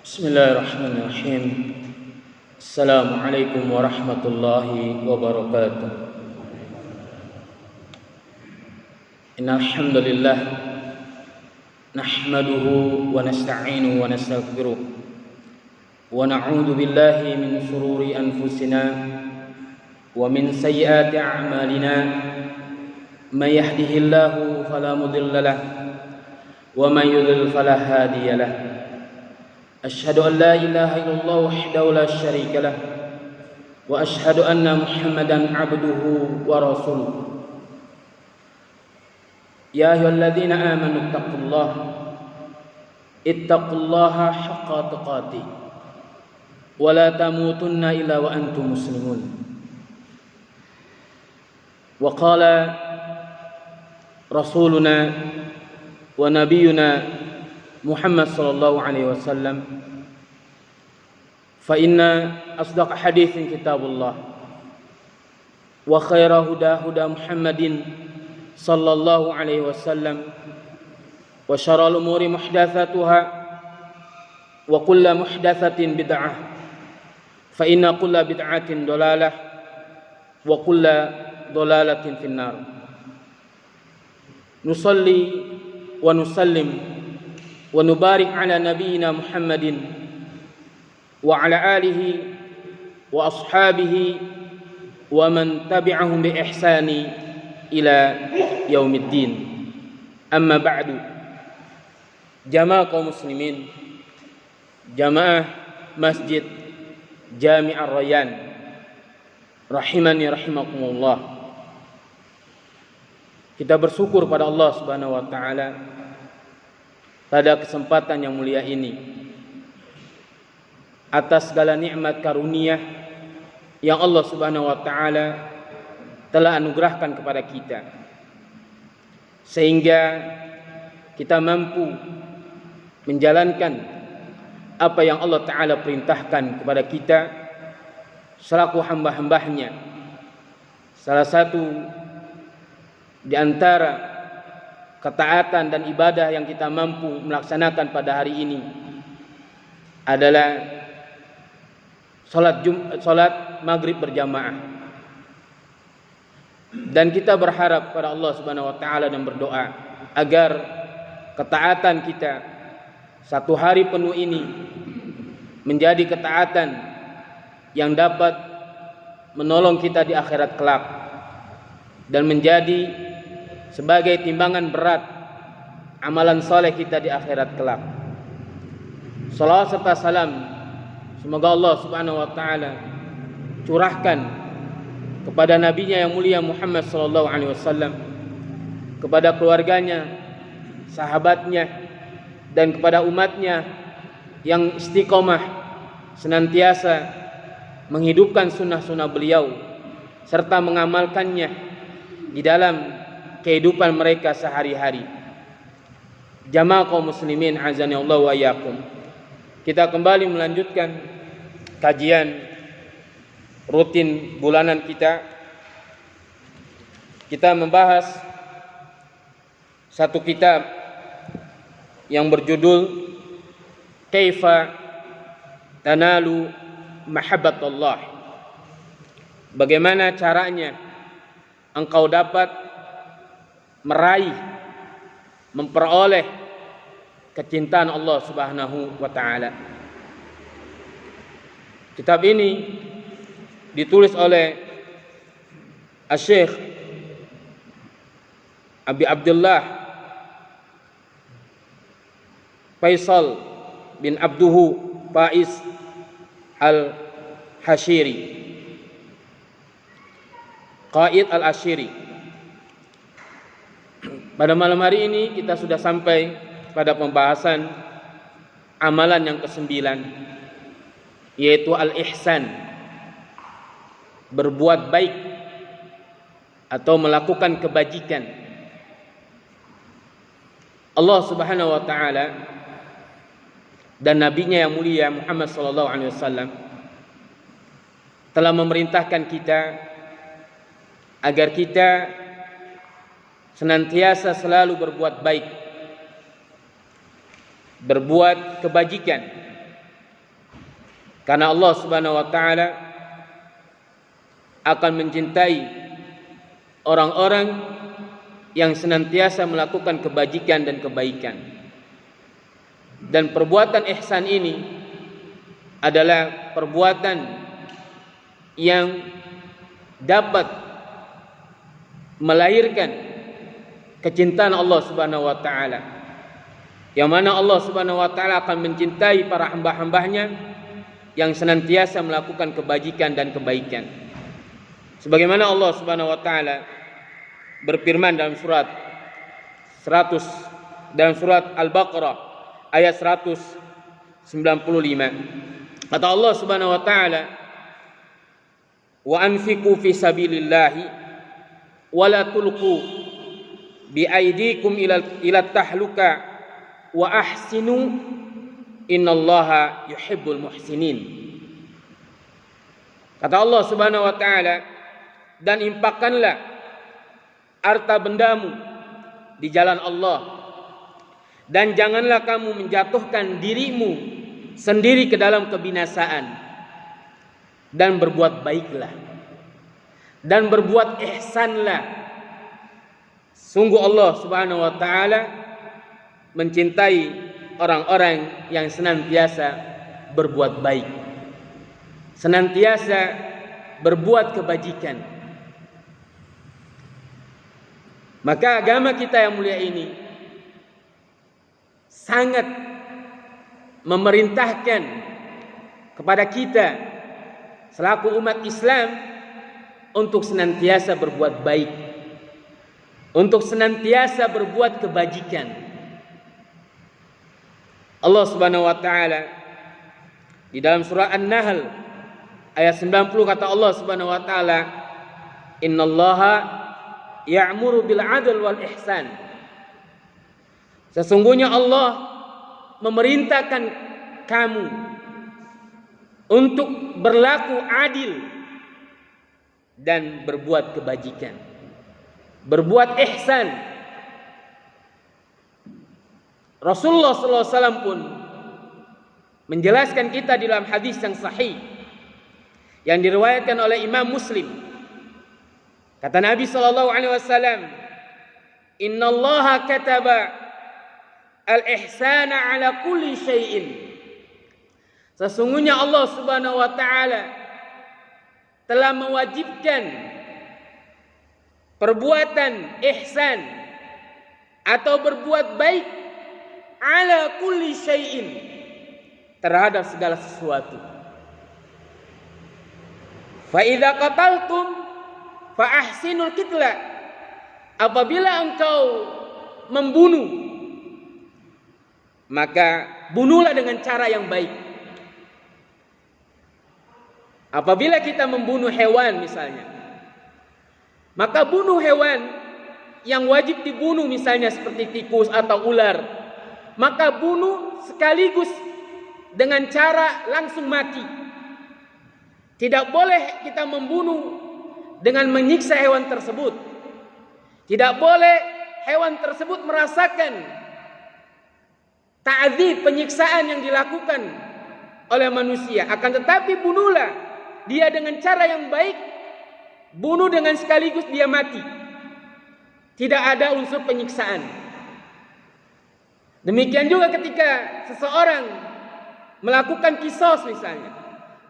Bismillahirrahmanirrahim. Assalamualaikum warahmatullahi wabarakatuh. Innal hamdalillah nahmaduhu wa nasta'inuhu wa nastaghfiruh wa na'udzu billahi min shururi anfusina wa min sayyiati a'malina. May yahdihillahu fala mudilla lahu wa may yudlil fala hadiya lahu. أشهد أن لا إله إلا الله وحده لا شريك له وأشهد أن محمدا عبده ورسوله. يا أيها الذين آمنوا اتقوا الله حق تقاته ولا تموتن إلا وأنتم مسلمون. وقال رسولنا ونبينا محمد صلى الله عليه وسلم: فإن أصدق حديث كتاب الله وخير هدى محمد صلى الله عليه وسلم وشر الأمور محدثاتها وكل محدثة بدعة فإن كل بدعة ضلالة وكل ضلالة في النار. نصلي ونسلم ونبارك على نبينا محمد وعلى آله وأصحابه ومن تبعهم بإحسان إلى يوم الدين. أما بعد. Jamaah kaum muslimin, jamaah Masjid Jami' Ar-Rayyan rahimani rahimakumullah. Kita bersyukur pada Allah Subhanahu wa taala pada kesempatan yang mulia ini atas segala nikmat karunia yang Allah Subhanahu wa taala telah anugerahkan kepada kita, sehingga kita mampu menjalankan apa yang Allah taala perintahkan kepada kita selaku hamba-hambanya. Salah satu di antara ketaatan dan ibadah yang kita mampu melaksanakan pada hari ini adalah salat maghrib berjamaah. Dan kita berharap pada Allah Subhanahu wa taala dan berdoa agar ketaatan kita satu hari penuh ini menjadi ketaatan yang dapat menolong kita di akhirat kelak dan menjadi sebagai timbangan berat amalan soleh kita di akhirat kelak. Salawat serta salam semoga Allah Subhanahu wa taala curahkan kepada nabinya yang mulia Muhammad sallallahu alaihi wasallam, kepada keluarganya, sahabatnya, dan kepada umatnya yang istiqomah senantiasa menghidupkan sunnah-sunnah beliau serta mengamalkannya di dalam kehidupan mereka sehari-hari. Jamaah kaum muslimin azani Allah wa iyyakum. Kita kembali melanjutkan kajian rutin bulanan kita. Kita membahas satu kitab yang berjudul Kaifa Tanalu Mahabbatullah. Bagaimana caranya engkau dapat meraih, memperoleh kecintaan Allah Subhanahu wa taala. Kitab ini ditulis oleh Asy-Syaikh Abi Abdullah Faisal bin Abduhu Faiz Al-Hashiri, Qaid Al-Ashiri. Pada malam hari ini kita sudah sampai pada pembahasan amalan yang ke-9, yaitu al-ihsan, berbuat baik atau melakukan kebajikan. Allah Subhanahu wa taala dan nabinya yang mulia Muhammad sallallahu alaihi wasallam telah memerintahkan kita agar kita senantiasa selalu berbuat baik, berbuat kebajikan, Karena Allah Subhanahu wa taala akan mencintai orang-orang yang senantiasa melakukan kebajikan dan kebaikan. Dan perbuatan ihsan ini adalah perbuatan yang dapat melahirkan kecintaan Allah Subhanahu wa taala. Yang mana Allah Subhanahu wa taala akan mencintai para hamba-hambanya yang senantiasa melakukan kebajikan dan kebaikan. Sebagaimana Allah Subhanahu wa taala berfirman dalam surat Al-Baqarah ayat 195. Kata Allah Subhanahu wa taala, "Wa anfiqu fi sabilillahi wa la tulqu bi aydikum ila tahluka wa ahsinu innallaha yuhibbul muhsinin." Kata Allah Subhanahu wa taala, dan infakkanlah harta bendamu di jalan Allah, dan janganlah kamu menjatuhkan dirimu sendiri ke dalam kebinasaan, dan berbuat baiklah dan berbuat ihsanlah. Sungguh Allah Subhanahu wa taala mencintai orang-orang yang senantiasa berbuat baik, senantiasa berbuat kebajikan. Maka agama kita yang mulia ini sangat memerintahkan kepada kita selaku umat Islam untuk senantiasa berbuat baik, untuk senantiasa berbuat kebajikan. Allah Subhanahu wa taala di dalam surah An-Nahl ayat 90 kata Allah Subhanahu wa taala, "Innallaha ya'muru bil 'adl wal ihsan." Sesungguhnya Allah memerintahkan kamu untuk berlaku adil dan berbuat kebajikan, berbuat ihsan. Rasulullah SAW pun menjelaskan kita di dalam hadis yang sahih yang diriwayatkan oleh Imam Muslim. Kata Nabi SAW, "Innallaha kataba al-ihsana ala kulli syai'in." Sesungguhnya Allah Subhanahu wa taala telah mewajibkan perbuatan ihsan atau berbuat baik ala kulli syai'in, terhadap segala sesuatu. Fa idza qataltum fa ahsinul qitla. Apabila engkau membunuh, maka bunuhlah dengan cara yang baik. Apabila kita membunuh hewan misalnya, maka bunuh hewan yang wajib dibunuh misalnya seperti tikus atau ular, maka bunuh sekaligus dengan cara langsung mati. Tidak boleh kita membunuh dengan menyiksa hewan tersebut. Tidak boleh hewan tersebut merasakan ta'dzib, penyiksaan yang dilakukan oleh manusia. Akan tetapi bunuhlah dia dengan cara yang baik, bunuh dengan sekaligus dia mati. Tidak ada unsur penyiksaan. Demikian juga ketika seseorang melakukan kisos misalnya,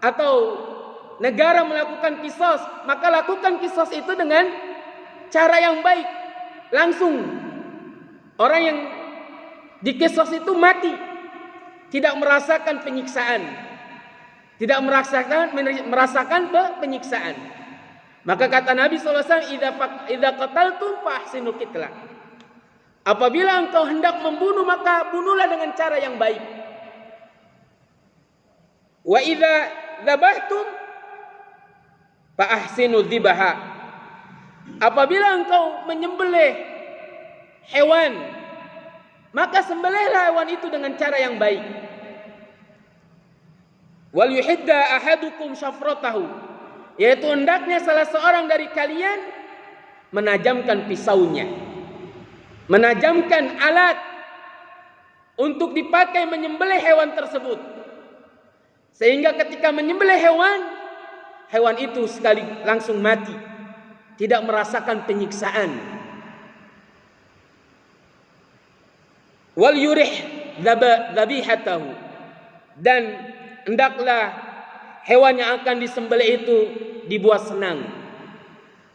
atau negara melakukan kisos, maka lakukan kisos itu dengan cara yang baik. Langsung orang yang dikisos itu mati, tidak merasakan penyiksaan, tidak merasakan penyiksaan. Maka kata Nabi SAW, idza qataltum fa ahsinul qitla. Apabila engkau hendak membunuh, maka bunuhlah dengan cara yang baik. Wa idza dzabhtum fa ahsinu dzibaha. Apabila engkau menyembelih hewan, maka sembelihlah hewan itu dengan cara yang baik. Wal yuhidda ahadukum syafratahu, yaitu hendaknya salah seorang dari kalian menajamkan pisaunya, menajamkan alat untuk dipakai menyembelih hewan tersebut. Sehingga ketika menyembelih hewan, hewan itu sekali langsung mati, tidak merasakan penyiksaan. Wal yurih dzabihatahu, dan hendaklah hewan yang akan disembelih itu dibuat senang.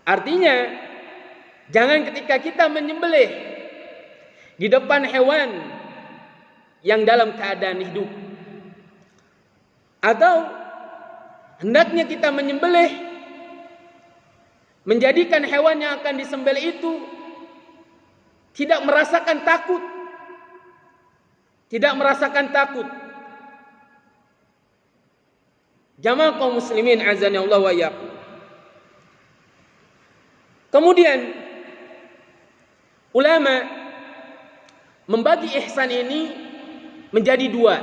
Artinya, jangan ketika kita menyembelih di depan hewan yang dalam keadaan hidup, atau hendaknya kita menyembelih menjadikan hewan yang akan disembelih itu tidak merasakan takut. Tidak merasakan takut. Jamaah kaum muslimin azani Allah wa iyyakum. Kemudian ulama membagi ihsan ini menjadi dua.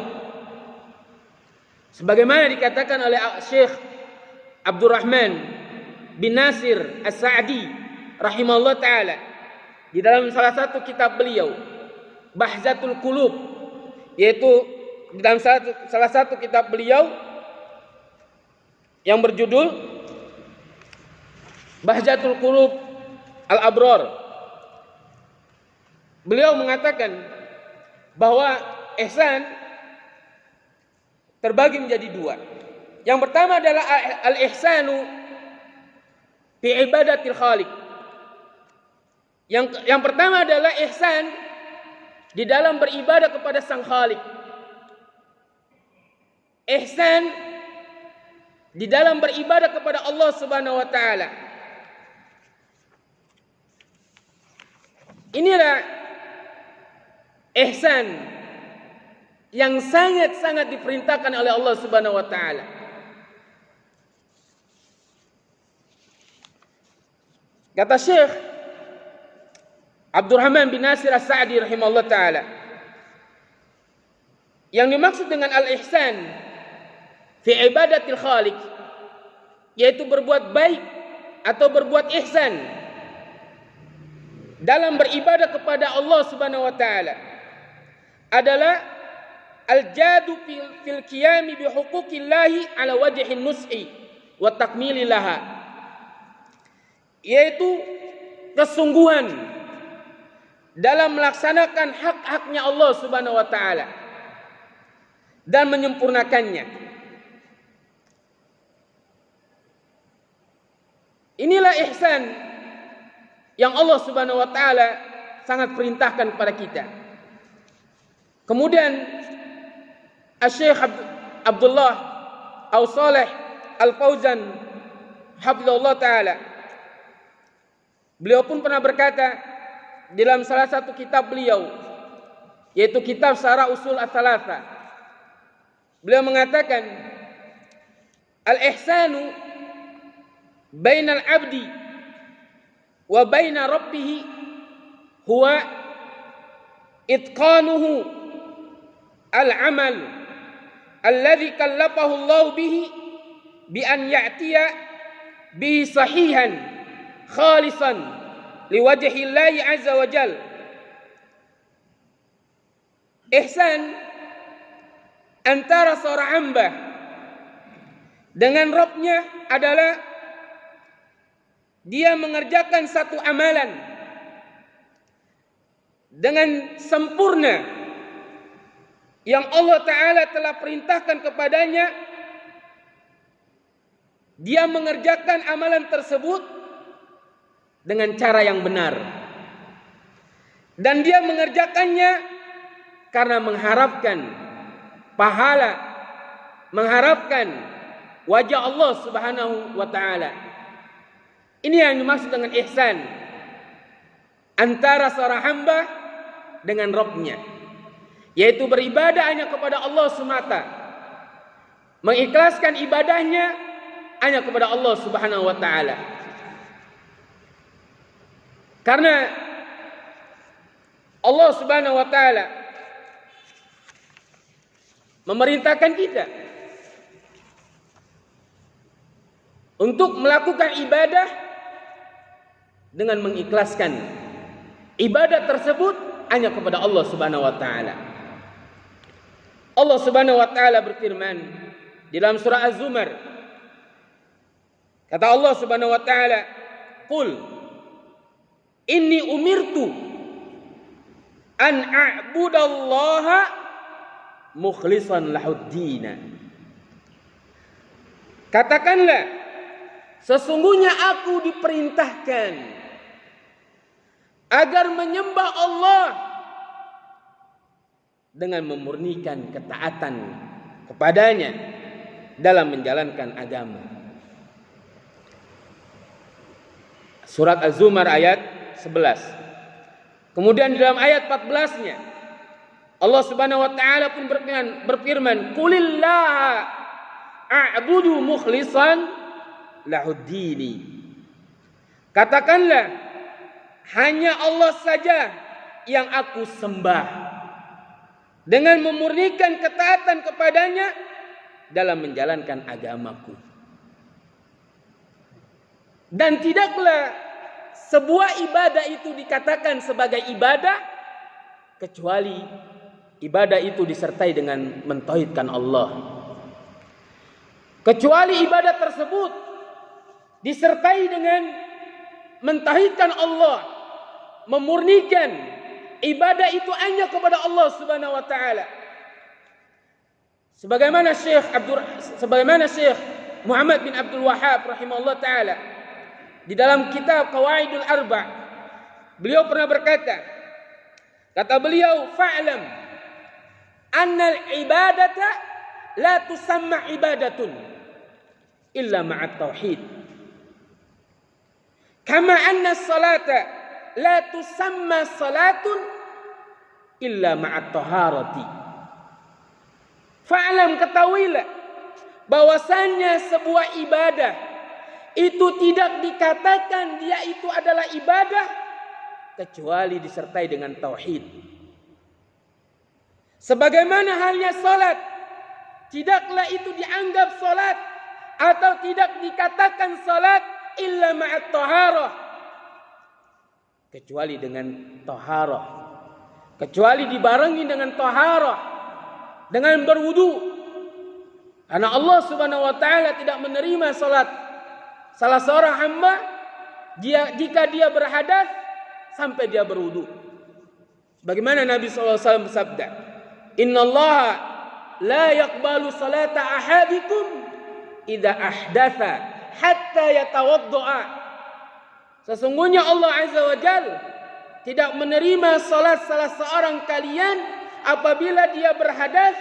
Sebagaimana dikatakan oleh Syekh Abdurrahman bin Nasir As-Sa'di rahimahullah ta'ala di dalam salah satu kitab beliau, Bahjatul Qulub, yaitu di dalam salah satu kitab beliau yang berjudul Bahjatul Qulub Al-Abrar. Beliau mengatakan bahwa ihsan terbagi menjadi dua. Yang pertama adalah al-ihsanu fi ibadatil khaliq. Yang pertama adalah ihsan di dalam beribadah kepada Sang Khalik. Ihsan di dalam beribadah kepada Allah Subhanahu wa taala. Inilah ihsan yang sangat-sangat diperintahkan oleh Allah Subhanahu wa taala. Kata Syekh Abdurrahman bin Nasir As-Sa'di rahimahullah taala, yang dimaksud dengan al-ihsan fi ibadatil khaliq, yaitu berbuat baik atau berbuat ihsan dalam beribadah kepada Allah Subhanahu wa taala, adalah al-jadu fil qiyami bi huquqillahi ala wajhin nus'i wa takmili laha, yaitu kesungguhan dalam melaksanakan hak-haknya Allah Subhanahu wa taala dan menyempurnakannya. Inilah ihsan yang Allah Subhanahu wa taala sangat perintahkan kepada kita. Kemudian Asy-Syaikh Abdullah Saleh Al-Fauzan hafizahullah taala, beliau pun pernah berkata di dalam salah satu kitab beliau, yaitu kitab Syarah Usul Ats-Tsalatsa, beliau mengatakan al-ihsanu bainal abdi wa baina rabbih huwa itqanuhu al-amal alladhi kallafahu Allah bihi bi an ya'tiya bihi sahihan khalisan liwajhi Allah azza wa jal. Ihsan antara seorang hamba dengan Rabb-nya adalah dia mengerjakan satu amalan dengan sempurna yang Allah Ta'ala telah perintahkan kepadanya. Dia mengerjakan amalan tersebut dengan cara yang benar, dan dia mengerjakannya karena mengharapkan pahala, mengharapkan wajah Allah Subhanahu wa Ta'ala. Ini yang dimaksud dengan ihsan antara seorang hamba dengan Rabb-nya, yaitu beribadah hanya kepada Allah semata, mengikhlaskan ibadahnya hanya kepada Allah Subhanahu wa Ta'ala. Karena Allah Subhanahu wa Ta'ala memerintahkan kita untuk melakukan ibadah dengan mengikhlaskan ibadah tersebut hanya kepada Allah Subhanahu wa Ta'ala. Allah Subhanahu wa Ta'ala berfirman, di dalam surah Az-Zumar. Kata Allah Subhanahu wa taala, "Qul inni umirtu an a'budallaha mukhlishan lahuddin." Katakanlah, sesungguhnya aku diperintahkan agar menyembah Allah dengan memurnikan ketaatan kepadanya dalam menjalankan agama. Surat Az-Zumar ayat 11. Kemudian di dalam ayat 14-nya Allah Subhanahu wa taala pun berfirman, "Qulillaha a'budu mukhlishan lahuddini." Katakanlah, hanya Allah saja yang aku sembah dengan memurnikan ketaatan kepadanya dalam menjalankan agamaku. Dan tidaklah sebuah ibadah itu dikatakan sebagai ibadah kecuali ibadah itu disertai dengan mentauhidkan Allah. Kecuali ibadah tersebut disertai dengan mentauhidkan Allah, memurnikan ibadah itu hanya kepada Allah Subhanahu wa taala. Sebagaimana Syekh Muhammad bin Abdul Wahhab rahimahullah taala di dalam kitab Qawaidul Arba', beliau pernah berkata, kata beliau, "Fa'lam annal ibadata la tusamma ibadatun illa ma'at tauhid. Kama anna salata la tusamma salatun illa ma'at taharati." Fa'lam, ketahuilah bahwasannya sebuah ibadah itu tidak dikatakan dia itu adalah ibadah kecuali disertai dengan tauhid. Sebagaimana halnya salat, tidaklah itu dianggap salat atau tidak dikatakan salat illa ma'at taharah, kecuali dengan taharah, kecuali dibarengi dengan taharah, dengan berwudu. Karena Allah Subhanahu wa taala tidak menerima salat salah seorang hamba jika dia berhadas sampai dia berwudu. Bagaimana Nabi SAW bersabda, "Innallaha la yaqbalu salata ahadikum idza ahdatha hatta yatawaddaa." Sesungguhnya Allah Azza wa Jalla tidak menerima salat salah seorang kalian apabila dia berhadas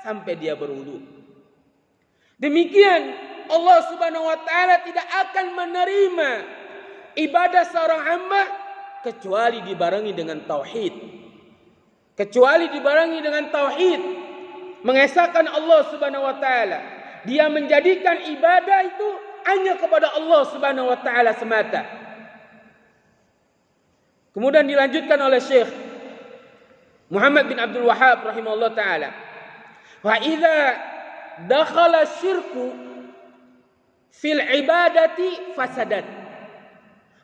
sampai dia berwudu. Demikian Allah Subhanahu wa taala tidak akan menerima ibadah seorang hamba kecuali dibarengi dengan tauhid. Kecuali dibarengi dengan tauhid, mengesahkan Allah Subhanahu wa taala. Dia menjadikan ibadah itu hanya kepada Allah Subhanahu wa taala semata. Kemudian dilanjutkan oleh Syekh Muhammad bin Abdul Wahhab rahimahullah taala, "Wa idza dakhala syirku fil ibadati fasadat."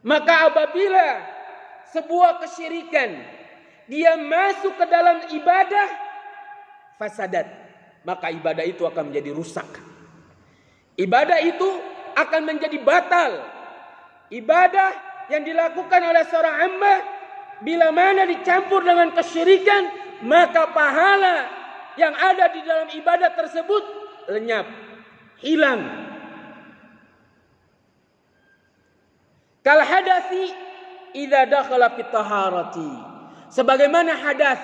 Maka apabila sebuah kesyirikan dia masuk ke dalam ibadah, fasadat, maka ibadah itu akan menjadi rusak. Ibadah itu akan menjadi batal. Ibadah yang dilakukan oleh seorang hamba bila mana dicampur dengan kesyirikan, maka pahala yang ada di dalam ibadah tersebut lenyap, hilang. Kal hadasi idza dakhala fit taharati. Sebagaimana hadas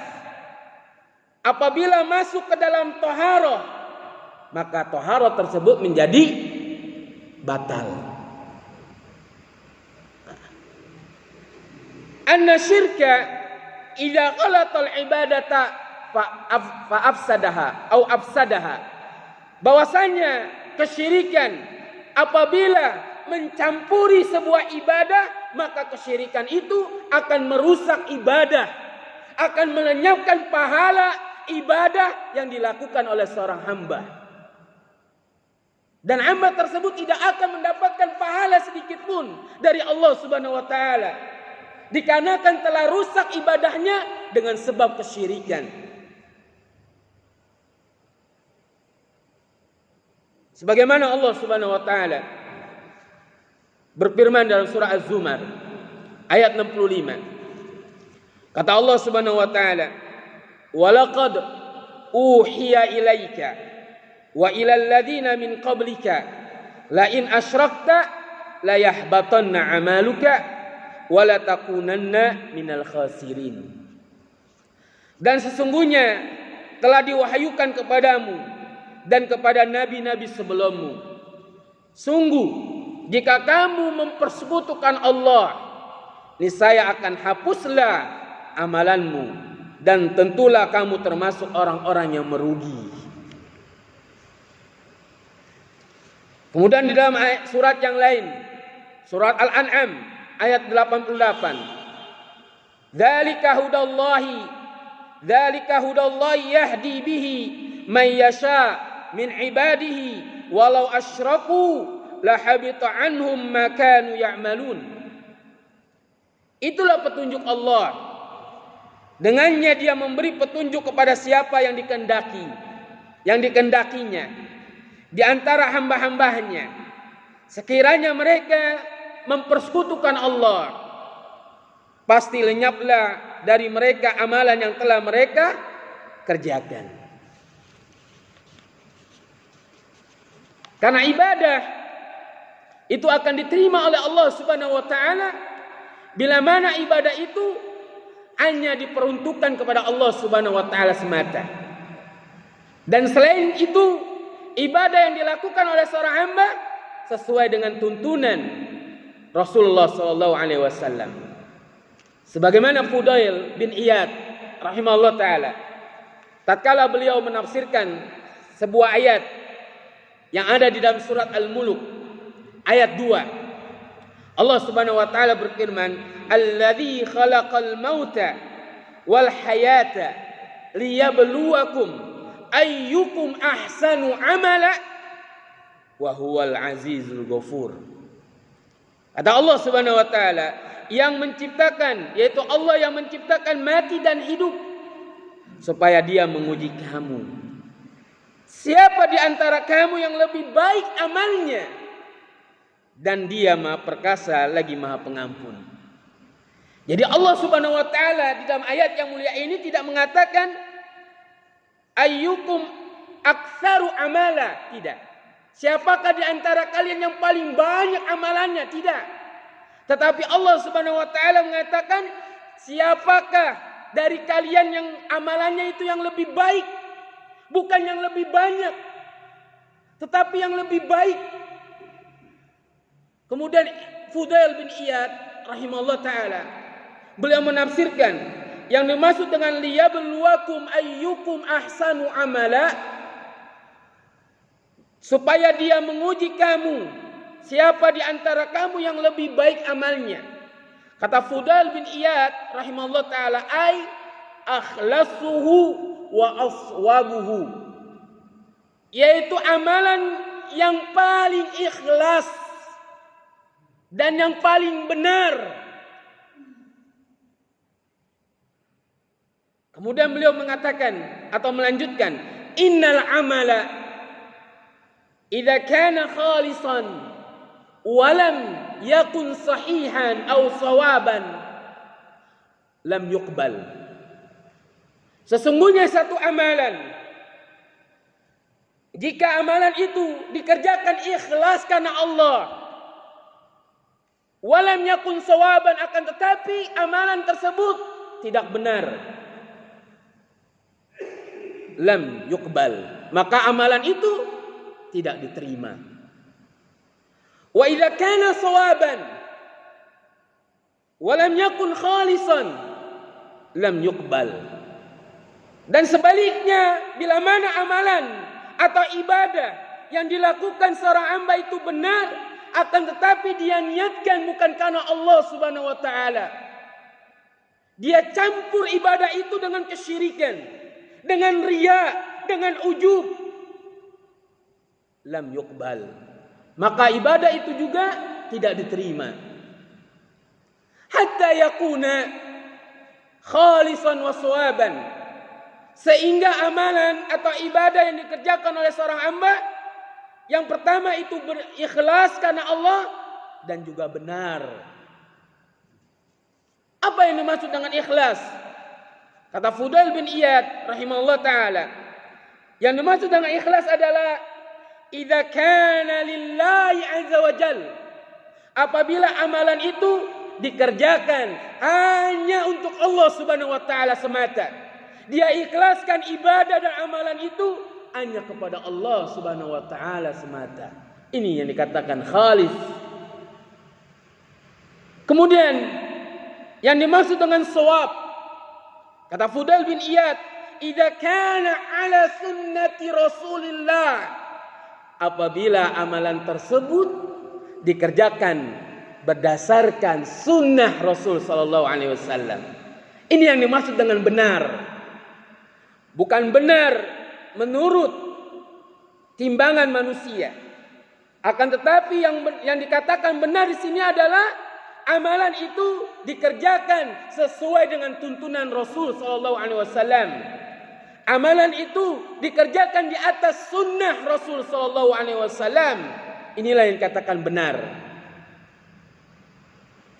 apabila masuk ke dalam taharah, maka taharah tersebut menjadi batal. Anna syirka idza qalatal ibadata fa afsadaha atau afsadaha. Bahwasanya kesyirikan apabila mencampuri sebuah ibadah, maka kesyirikan itu akan merusak ibadah, akan melenyapkan pahala ibadah yang dilakukan oleh seorang hamba. Dan hamba tersebut tidak akan mendapatkan pahala sedikit pun dari Allah Subhanahu wa taala, dikarenakan telah rusak ibadahnya dengan sebab kesyirikan. Sebagaimana Allah Subhanahu wa taala berfirman dalam surah Az-Zumar ayat 65. Kata Allah Subhanahu wa taala, "Walaqad uhiya ilaika wa ilal ladzina min qablika la in asyrakta la yahbatanna 'amaluka wa la takunanna minal khasirin." Dan sesungguhnya telah diwahyukan kepadamu dan kepada nabi-nabi sebelummu, sungguh jika kamu mempersekutukan Allah, niscaya akan hapuslah amalanmu dan tentulah kamu termasuk orang-orang yang merugi. Kemudian di dalam surat yang lain, surat Al-An'am ayat 88, Dzalika hudallahi yahdi bihi man yasha min ibadihi walau asyraku lahabita anhum ma kanu ya'malun. Itulah petunjuk Allah. Dengannya dia memberi petunjuk kepada siapa yang dikehendakinya di antara hamba-hambanya. Sekiranya mereka mempersekutukan Allah, pasti lenyaplah dari mereka amalan yang telah mereka kerjakan. Karena ibadah itu akan diterima oleh Allah Subhanahu wa taala bila mana ibadah itu hanya diperuntukkan kepada Allah Subhanahu wa taala semata. Dan selain itu, ibadah yang dilakukan oleh seorang hamba sesuai dengan tuntunan Rasulullah sallallahu alaihi wasallam. Sebagaimana Fudail bin Iyad rahimahullah taala, tatkala beliau menafsirkan sebuah ayat yang ada di dalam surat Al-Mulk ayat 2. Allah Subhanahu wa taala berfirman, "Alladzi khalaqal mauta wal hayata liyabluwakum ayyukum ahsanu amala wa huwal azizul ghafur." Kata Allah Subhanahu wa taala, yang menciptakan, yaitu Allah yang menciptakan mati dan hidup supaya dia menguji kamu. Siapa di antara kamu yang lebih baik amalnya? Dan dia Maha Perkasa lagi Maha Pengampun. Jadi Allah Subhanahu wa taala di dalam ayat yang mulia ini tidak mengatakan ayyukum aktsaru amala, tidak. Siapakah di antara kalian yang paling banyak amalannya? Tidak. Tetapi Allah Subhanahu wa taala mengatakan, siapakah dari kalian yang amalannya itu yang lebih baik? Bukan yang lebih banyak, tetapi yang lebih baik. Kemudian Fudail bin Iyad rahimahullah taala, beliau menafsirkan yang dimaksud dengan liyabluwakum ayyukum ahsanu amala, supaya dia menguji kamu, siapa di antara kamu yang lebih baik amalnya. Kata Fudail bin Iyad rahimahullah taala, ai akhlasuhu wa aswabuhu, yaitu amalan yang paling ikhlas dan yang paling benar. Kemudian beliau mengatakan atau melanjutkan, innal amala idza kana khalisan walam yakun sahihan aw sawaban lam yuqbal. Sesungguhnya satu amalan, jika amalan itu dikerjakan ikhlas karena Allah, walam yakun sawaban, akan tetapi amalan tersebut tidak benar, lam yuqbal, maka amalan itu tidak diterima. Wa idza kana sawaban walam yakun khalisan lam yuqbal. Dan sebaliknya, bila mana amalan atau ibadah yang dilakukan seorang hamba itu benar, akan tetapi dia niatkan bukan karena Allah Subhanahu wa taala, dia campur ibadah itu dengan kesyirikan, dengan riya, dengan ujub, lam yuqbal, maka ibadah itu juga tidak diterima. Hatta yakuna khalisan wa sawaban, sehingga amalan atau ibadah yang dikerjakan oleh seorang hamba Yang pertama itu berikhlas karena Allah dan juga benar. Apa yang dimaksud dengan ikhlas? Kata Fudail bin Iyad rahimahullah ta'ala, yang dimaksud dengan ikhlas adalah idza kana lillahi azza wa jal, apabila amalan itu dikerjakan hanya untuk Allah subhanahu wa ta'ala semata. Dia ikhlaskan ibadah dan amalan itu hanya kepada Allah subhanahu wa ta'ala semata. Ini yang dikatakan khalis. Kemudian yang dimaksud dengan shawab, kata Fudail bin Iyad, idza kana ala sunnati Rasulillah, apabila amalan tersebut dikerjakan berdasarkan sunnah Rasul sallallahu alaihi wasallam. Ini yang dimaksud dengan benar. Bukan benar menurut timbangan manusia. Akan tetapi yang dikatakan benar di sini adalah amalan itu dikerjakan sesuai dengan tuntunan Rasul sallallahu alaihi wasallam. Amalan itu dikerjakan di atas sunnah Rasul sallallahu alaihi wasallam. Inilah yang dikatakan benar.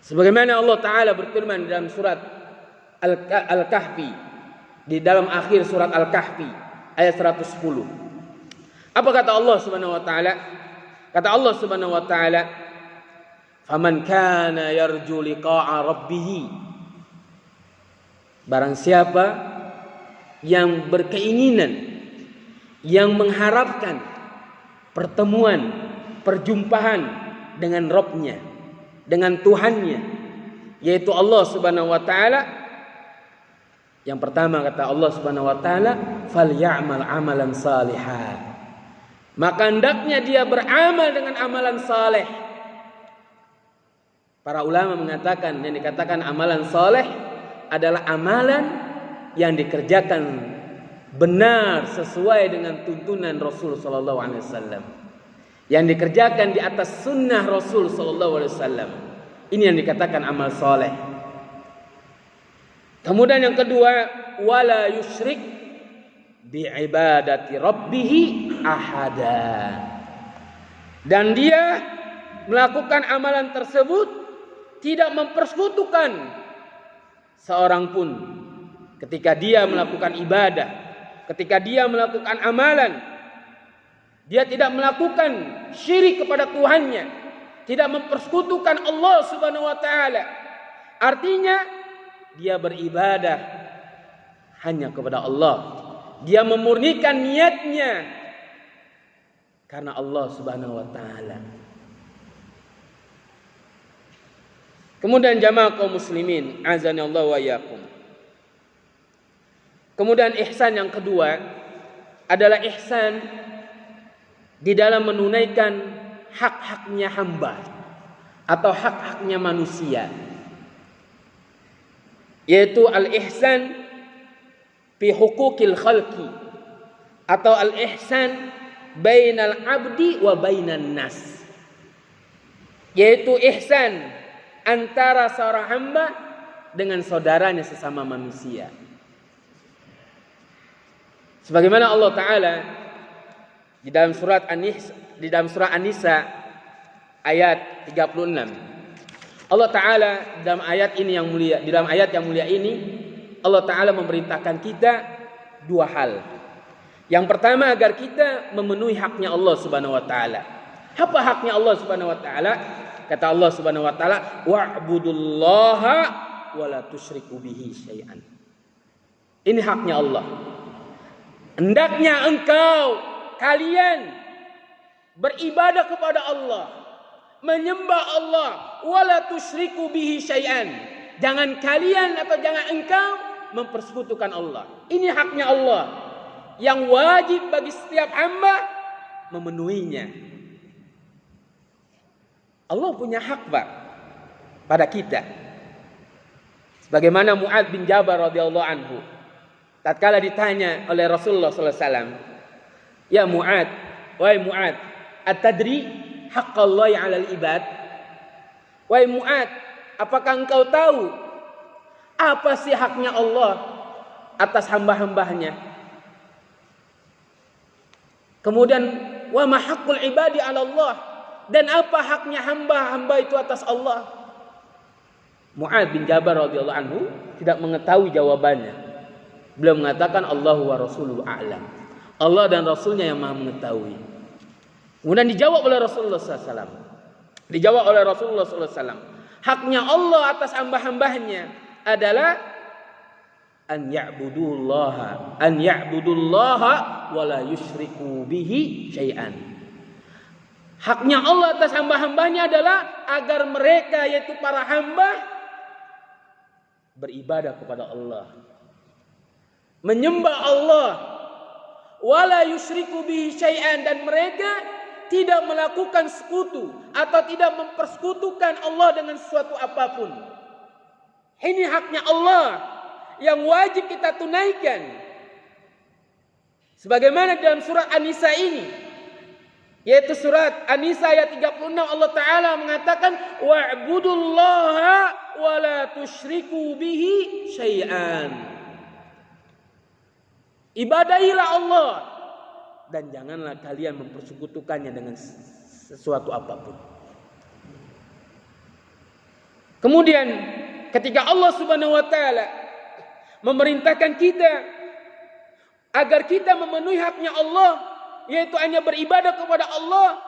Sebagaimana Allah Ta'ala berfirman dalam surat Al-Kahfi, di dalam akhir surat Al-Kahfi ayat 110. Apa kata Allah Subhanahu wa taala? Kata Allah Subhanahu wa taala, "Faman kana yarju liqa'a rabbih." Barang siapa yang berkeinginan, yang mengharapkan pertemuan, perjumpaan dengan Rabb-Nya, dengan Tuhannya, yaitu Allah Subhanahu wa taala. Yang pertama kata Allah Subhanahu wa taala, "Falyamal 'amalan shalihan." Maka hendaknya dia beramal dengan amalan saleh. Para ulama mengatakan, yang dikatakan amalan saleh adalah amalan yang dikerjakan benar sesuai dengan tuntunan Rasul sallallahu alaihi wasallam. Yang dikerjakan di atas sunnah Rasul sallallahu alaihi wasallam. Ini yang dikatakan amal saleh. Kemudian yang kedua, wala yusyrik bi ibadati rabbih ahada. Dan dia melakukan amalan tersebut tidak mempersekutukan seorang pun ketika dia melakukan ibadah, ketika dia melakukan amalan. Dia tidak melakukan syirik kepada Tuhannya, tidak mempersekutukan Allah Subhanahu wa taala. Artinya dia beribadah hanya kepada Allah. Dia memurnikan niatnya karena Allah Subhanahu wa taala. Kemudian jamaah kaum muslimin, azanillahu wa iyyakum. Kemudian ihsan yang kedua adalah ihsan di dalam menunaikan hak-haknya hamba atau hak-haknya manusia, yaitu al-ihsan fi huquqil khalqi atau al-ihsan bainal abdi wa bainan nas, yaitu ihsan antara seorang hamba dengan saudaranya sesama manusia. Sebagaimana Allah Ta'ala di dalam surat An-Nisa ayat 36. Allah Ta'ala dalam ayat ini yang mulia, di dalam ayat yang mulia ini Allah Ta'ala memerintahkan kita dua hal. Yang pertama, agar kita memenuhi haknya Allah Subhanahu wa taala. Apa haknya Allah Subhanahu wa taala? Kata Allah Subhanahu wa taala, wa'budullaha wa la tusyriku bihi syai'an. Ini haknya Allah. Hendaknya kalian beribadah kepada Allah, menyembah Allah, wala tusyriku bihi syai'an. Jangan kalian atau jangan engkau mempersekutukan Allah. Ini haknya Allah yang wajib bagi setiap hamba memenuhinya. Allah punya hak, Pak, pada kita. Sebagaimana Mu'adz bin Jabal radhiyallahu anhu, tatkala ditanya oleh Rasulullah sallallahu alaihi wasallam, "Ya Mu'adz, wahai Mu'adz, atadri haqqallahi 'alal ibad?" Wahai Mu'adz, apakah engkau tahu apa sih haknya Allah atas hamba-hambanya? Kemudian wa ma haqqul ibadi 'ala Allah, dan apa haknya hamba-hamba itu atas Allah? Mu'adz bin Jabal radhiyallahu anhu tidak mengetahui jawabannya. Beliau mengatakan Allahu wa rasuluhu a'lam. Allah dan Rasulnya yang maha mengetahui. Kemudian dijawab oleh Rasulullah SAW. Dijawab oleh Rasulullah SAW. Haknya Allah atas hamba-hambanya adalah an ya'budullaha wa la yusyriku bihi syai'an. Haknya Allah atas hamba-hambanya adalah agar mereka, yaitu para hamba, beribadah kepada Allah, menyembah Allah, wa la yusyriku bihi syai'an, dan mereka tidak melakukan sekutu atau tidak mempersekutukan Allah dengan sesuatu apapun. Ini haknya Allah yang wajib kita tunaikan. Sebagaimana dalam surat An-Nisa ini, yaitu surat An-Nisa ayat 36, Allah Ta'ala mengatakan wa'budullaha wa la tusyriku bihi syai'an. Ibadahilah Allah dan janganlah kalian mempersekutukannya dengan sesuatu apapun. Kemudian ketika Allah Subhanahu wa taala memerintahkan kita agar kita memenuhi haknya Allah, yaitu hanya beribadah kepada Allah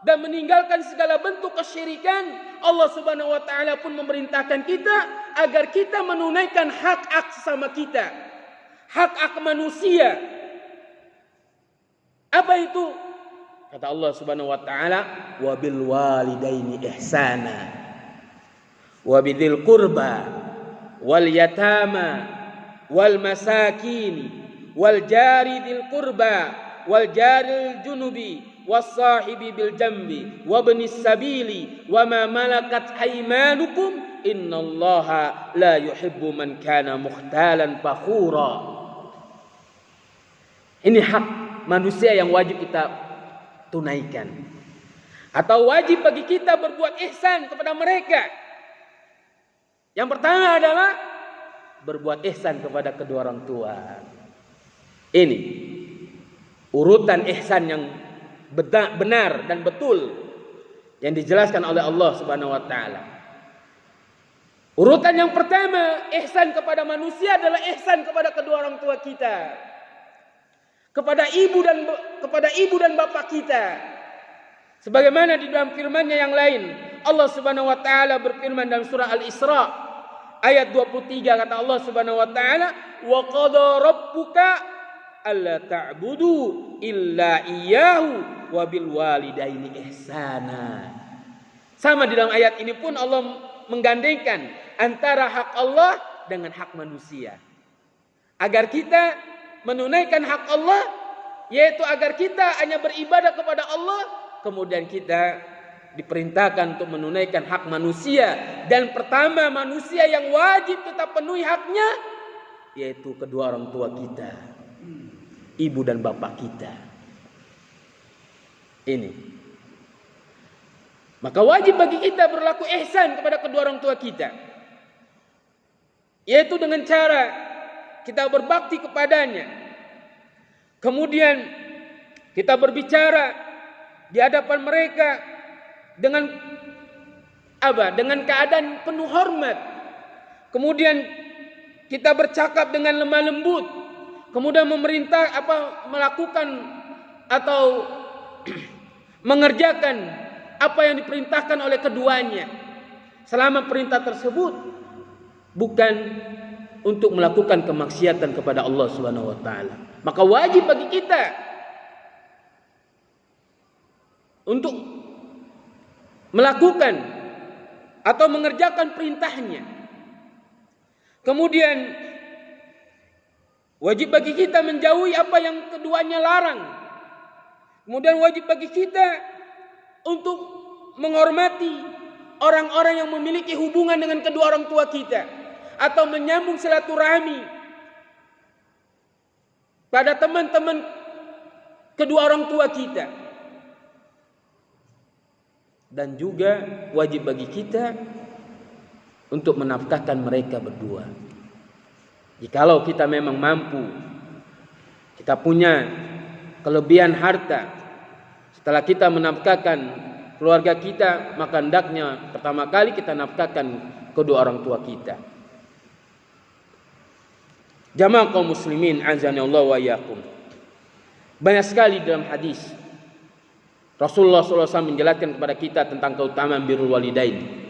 dan meninggalkan segala bentuk kesyirikan, Allah Subhanahu wa taala pun memerintahkan kita agar kita menunaikan hak-hak sesama kita, hak-hak manusia. Apa itu? Kata Allah Subhanahu wa taala, wa bil walidaini ihsana wa bidzil qurba wal yatama wal masakin wal jari dzil qurba wal jaril junubi was sahibi bil jambi wa ibnis sabili wa ma malakat aymanukum innallaha la yuhibbu man kana mukhtalan fakhura. Ini hak manusia yang wajib kita tunaikan, atau wajib bagi kita berbuat ihsan kepada mereka. Yang pertama adalah berbuat ihsan kepada kedua orang tua. Ini urutan ihsan yang benar dan betul yang dijelaskan oleh Allah Subhanahu wa taala. Urutan yang pertama, ihsan kepada manusia adalah ihsan kepada kedua orang tua kita. Kepada ibu dan bapak kita. Sebagaimana di dalam firman-Nya yang lain, Allah Subhanahu wa taala berfirman dalam surah Al-Isra ayat 23, kata Allah Subhanahu wa taala, "Wa qada rabbuka alla ta'budu illa iyyahu wa bil walidaini ihsana." Sama di dalam ayat ini pun Allah menggandengkan antara hak Allah dengan hak manusia. Agar kita menunaikan hak Allah, yaitu agar kita hanya beribadah kepada Allah, kemudian kita diperintahkan untuk menunaikan hak manusia. Dan pertama manusia yang wajib kita penuhi haknya, yaitu kedua orang tua kita, ibu dan bapak kita. Ini. Maka wajib bagi kita berlaku ihsan kepada kedua orang tua kita, yaitu dengan cara kita berbakti kepadanya. Kemudian kita berbicara di hadapan mereka dengan apa? Dengan keadaan penuh hormat. Kemudian kita bercakap dengan lemah lembut. Kemudian melakukan atau mengerjakan apa yang diperintahkan oleh keduanya. Selama perintah tersebut bukan untuk melakukan kemaksiatan kepada Allah Subhanahu wa taala. Maka wajib bagi kita untuk melakukan atau mengerjakan perintahnya. Kemudian wajib bagi kita menjauhi apa yang keduanya larang. Kemudian wajib bagi kita untuk menghormati orang-orang yang memiliki hubungan dengan kedua orang tua kita, atau menyambung silaturahmi pada teman-teman kedua orang tua kita. Dan juga wajib bagi kita untuk menafkahkan mereka berdua. Jikalau kita memang mampu, kita punya kelebihan harta, Setelah kita menafkahkan keluarga kita, maka hendaknya pertama kali kita nafkahkan kedua orang tua kita. Jamaah kaum muslimin azanillah wa iyyakum. Banyak sekali dalam hadis Rasulullah SAW menjelaskan kepada kita tentang keutamaan birrul walidain,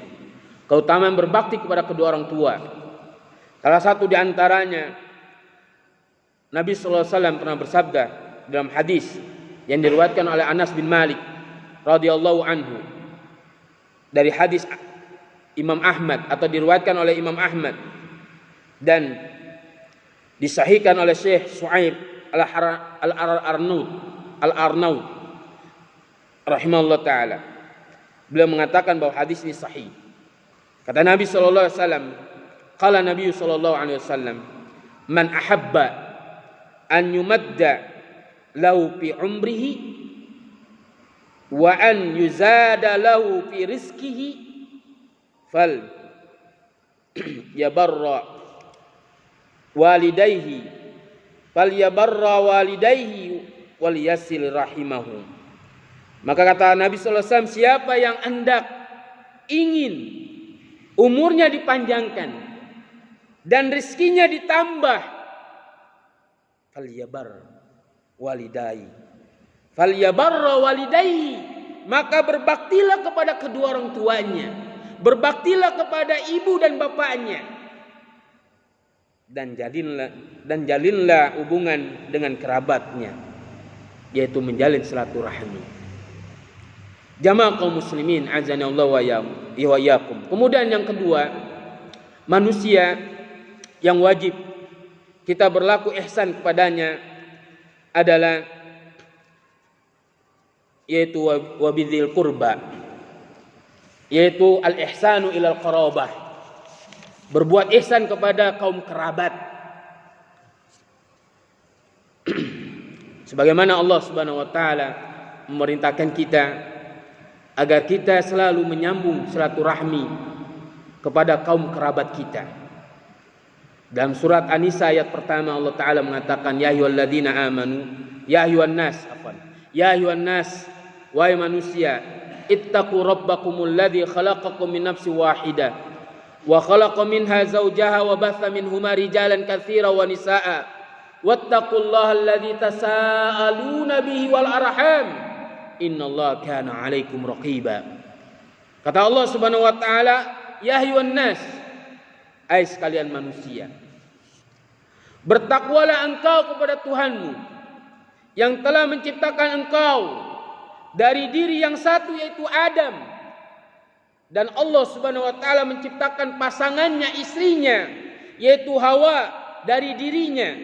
keutamaan berbakti kepada kedua orang tua. Salah satu di antaranya, Nabi SAW pernah bersabda dalam hadis yang diriwayatkan oleh Anas bin Malik radhiyallahu anhu, dari hadis Imam Ahmad atau diriwayatkan oleh Imam Ahmad dan disahihkan oleh Syekh Shu'aib Al-Arnaud rahimahullah ta'ala. Beliau mengatakan bahwa hadis ini sahih. Kata Nabi sallallahu alaihi wasallam, qala Nabi sallallahu alaihi wasallam, man ahabba an yumadda lahu fi umrihi wa an yuzada lahu fi rizqihi fal yabarra walidayhi wal yasil rahimahu. Maka kata Nabi sallallahu alaihi wasallam, siapa yang hendak ingin umurnya dipanjangkan dan rezekinya ditambah, falyabarra walidayhi, maka berbaktilah kepada kedua orang tuanya, berbaktilah kepada ibu dan bapaknya, dan jalinlah hubungan dengan kerabatnya, yaitu menjalin silaturahmi. Jamaah kaum muslimin azanillah wa iyyakum. Kemudian yang kedua, manusia yang wajib kita berlaku ihsan kepadanya adalah yaitu wabidzil qurba, yaitu al-ihsanu ilal qarabah, berbuat ihsan kepada kaum kerabat. Sebagaimana Allah Subhanahu wa taala memerintahkan kita agar kita selalu menyambung silaturahmi kepada kaum kerabat kita. Dalam surat An-Nisa ayat pertama Allah Ta'ala mengatakan, ya ayyuhalladzina amanu, ya ayyuhan nas, wahai manusia, ittaqu rabbakumul ladzi khalaqakum min nafsin wahidah wa khalaqa minha zawjaha wa batha minhuma rijalan katsiran wa nisaa wattaqullaha alladzi tasaaluna bihi wal arham innallaha kana 'alaikum raqiba. Kata Allah Subhanahu wa taala, ya ayyuhan nas, hai sekalian manusia, bertakwalah engkau kepada Tuhanmu yang telah menciptakan engkau dari diri yang satu, yaitu Adam, dan Allah Subhanahu wa taala menciptakan pasangannya, istrinya, yaitu Hawa, dari dirinya,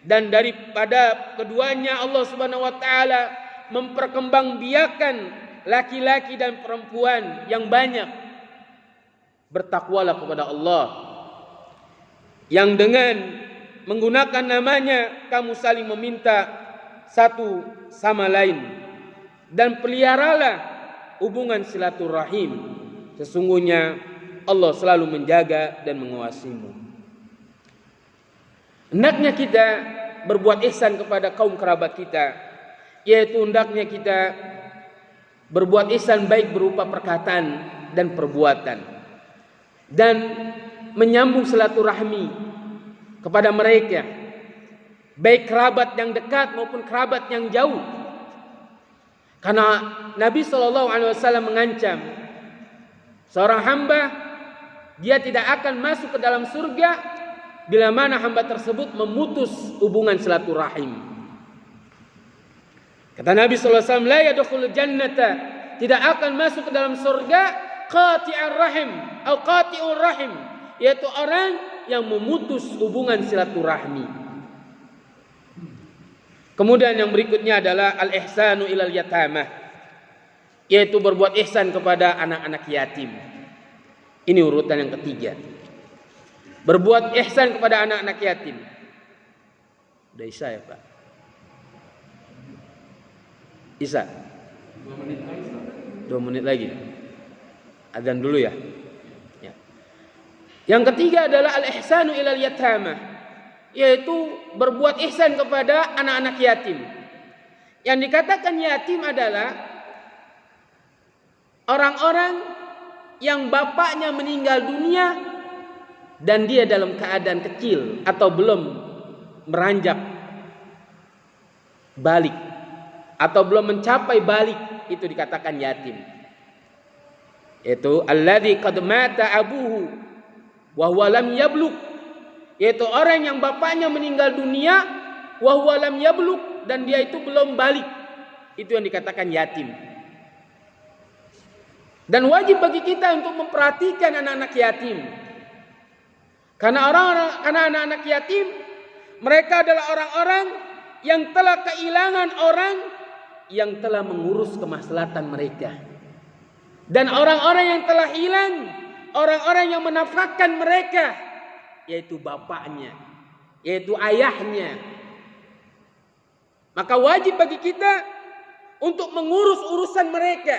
dan daripada keduanya Allah Subhanahu wa taala memperkembangbiakan laki-laki dan perempuan yang banyak. Bertakwalah kepada Allah yang dengan menggunakan namanya kamu saling meminta satu sama lain, dan peliharalah hubungan silaturahim. Sesungguhnya Allah selalu menjaga dan mengawasimu. Hendaknya kita berbuat ihsan kepada kaum kerabat kita, yaitu hendaknya kita berbuat ihsan baik berupa perkataan dan perbuatan, dan menyambung silaturahmi kepada mereka, baik kerabat yang dekat maupun kerabat yang jauh. Karena Nabi SAW mengancam seorang hamba, dia tidak akan masuk ke dalam surga bila mana hamba tersebut memutus hubungan silaturahim. Kata Nabi SAW, la yadkhulul jannata, tidak akan masuk ke dalam surga qati'ur rahim atau qati'ur rahim, yaitu orang yang memutus hubungan silaturahmi. Kemudian yang berikutnya adalah al-ihsanu ilal yatamah, yaitu berbuat ihsan kepada anak-anak yatim. Ini urutan yang ketiga. Berbuat ihsan kepada anak-anak yatim. Udah Isa ya Pak? Isa 2 menit lagi. Adzan dulu ya. Yang ketiga adalah al-ihsanu ilal yatamah, yaitu berbuat ihsan kepada anak-anak yatim. Yang dikatakan yatim adalah orang-orang yang bapaknya meninggal dunia dan dia dalam keadaan kecil atau belum meranjak balik atau belum mencapai balik, itu dikatakan yatim. Yaitu alladzi qad mata abuhu wa huwa lam yablugh, yaitu orang yang bapaknya meninggal dunia wa huwa lam yablugh, dan dia itu belum balik. Itu yang dikatakan yatim. Dan wajib bagi kita untuk memperhatikan anak-anak yatim. Karena anak-anak yatim, mereka adalah orang-orang yang telah kehilangan orang yang telah mengurus kemaslahatan mereka. Dan orang-orang yang telah hilang, orang-orang yang menafkahkan mereka, yaitu bapaknya, yaitu ayahnya. Maka wajib bagi kita untuk mengurus urusan mereka.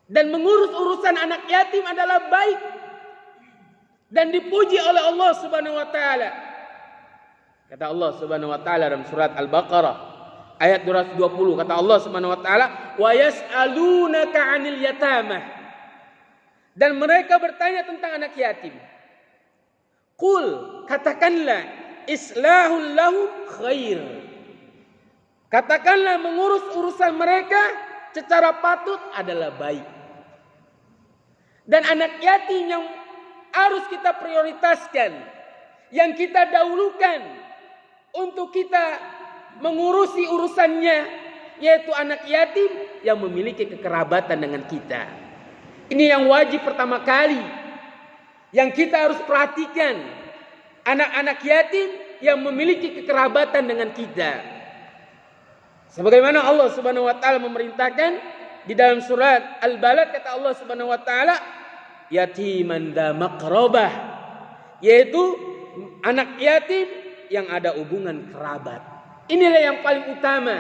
Dan mengurus urusan anak yatim adalah baik dan dipuji oleh Allah Subhanahu wa taala. Kata Allah Subhanahu wa taala dalam surat Al-Baqarah ayat 220, kata Allah Subhanahu wa taala, "Wa yas'alunaka 'anil yatamah." Dan mereka bertanya tentang anak yatim. Qul, katakanlah, islahul lahu khair. Katakanlah mengurus urusan mereka secara patut adalah baik. Dan anak yatim yang harus kita prioritaskan, yang kita dahulukan untuk kita mengurusi urusannya, yaitu anak yatim yang memiliki kekerabatan dengan kita. Ini yang wajib pertama kali yang kita harus perhatikan, anak-anak yatim yang memiliki kekerabatan dengan kita. Sebagaimana Allah Subhanahu wa taala memerintahkan di dalam surat Al-Balad, kata Allah Subhanahu wa taala, yatiman dza maqrabah, yaitu anak yatim yang ada hubungan kerabat. Inilah yang paling utama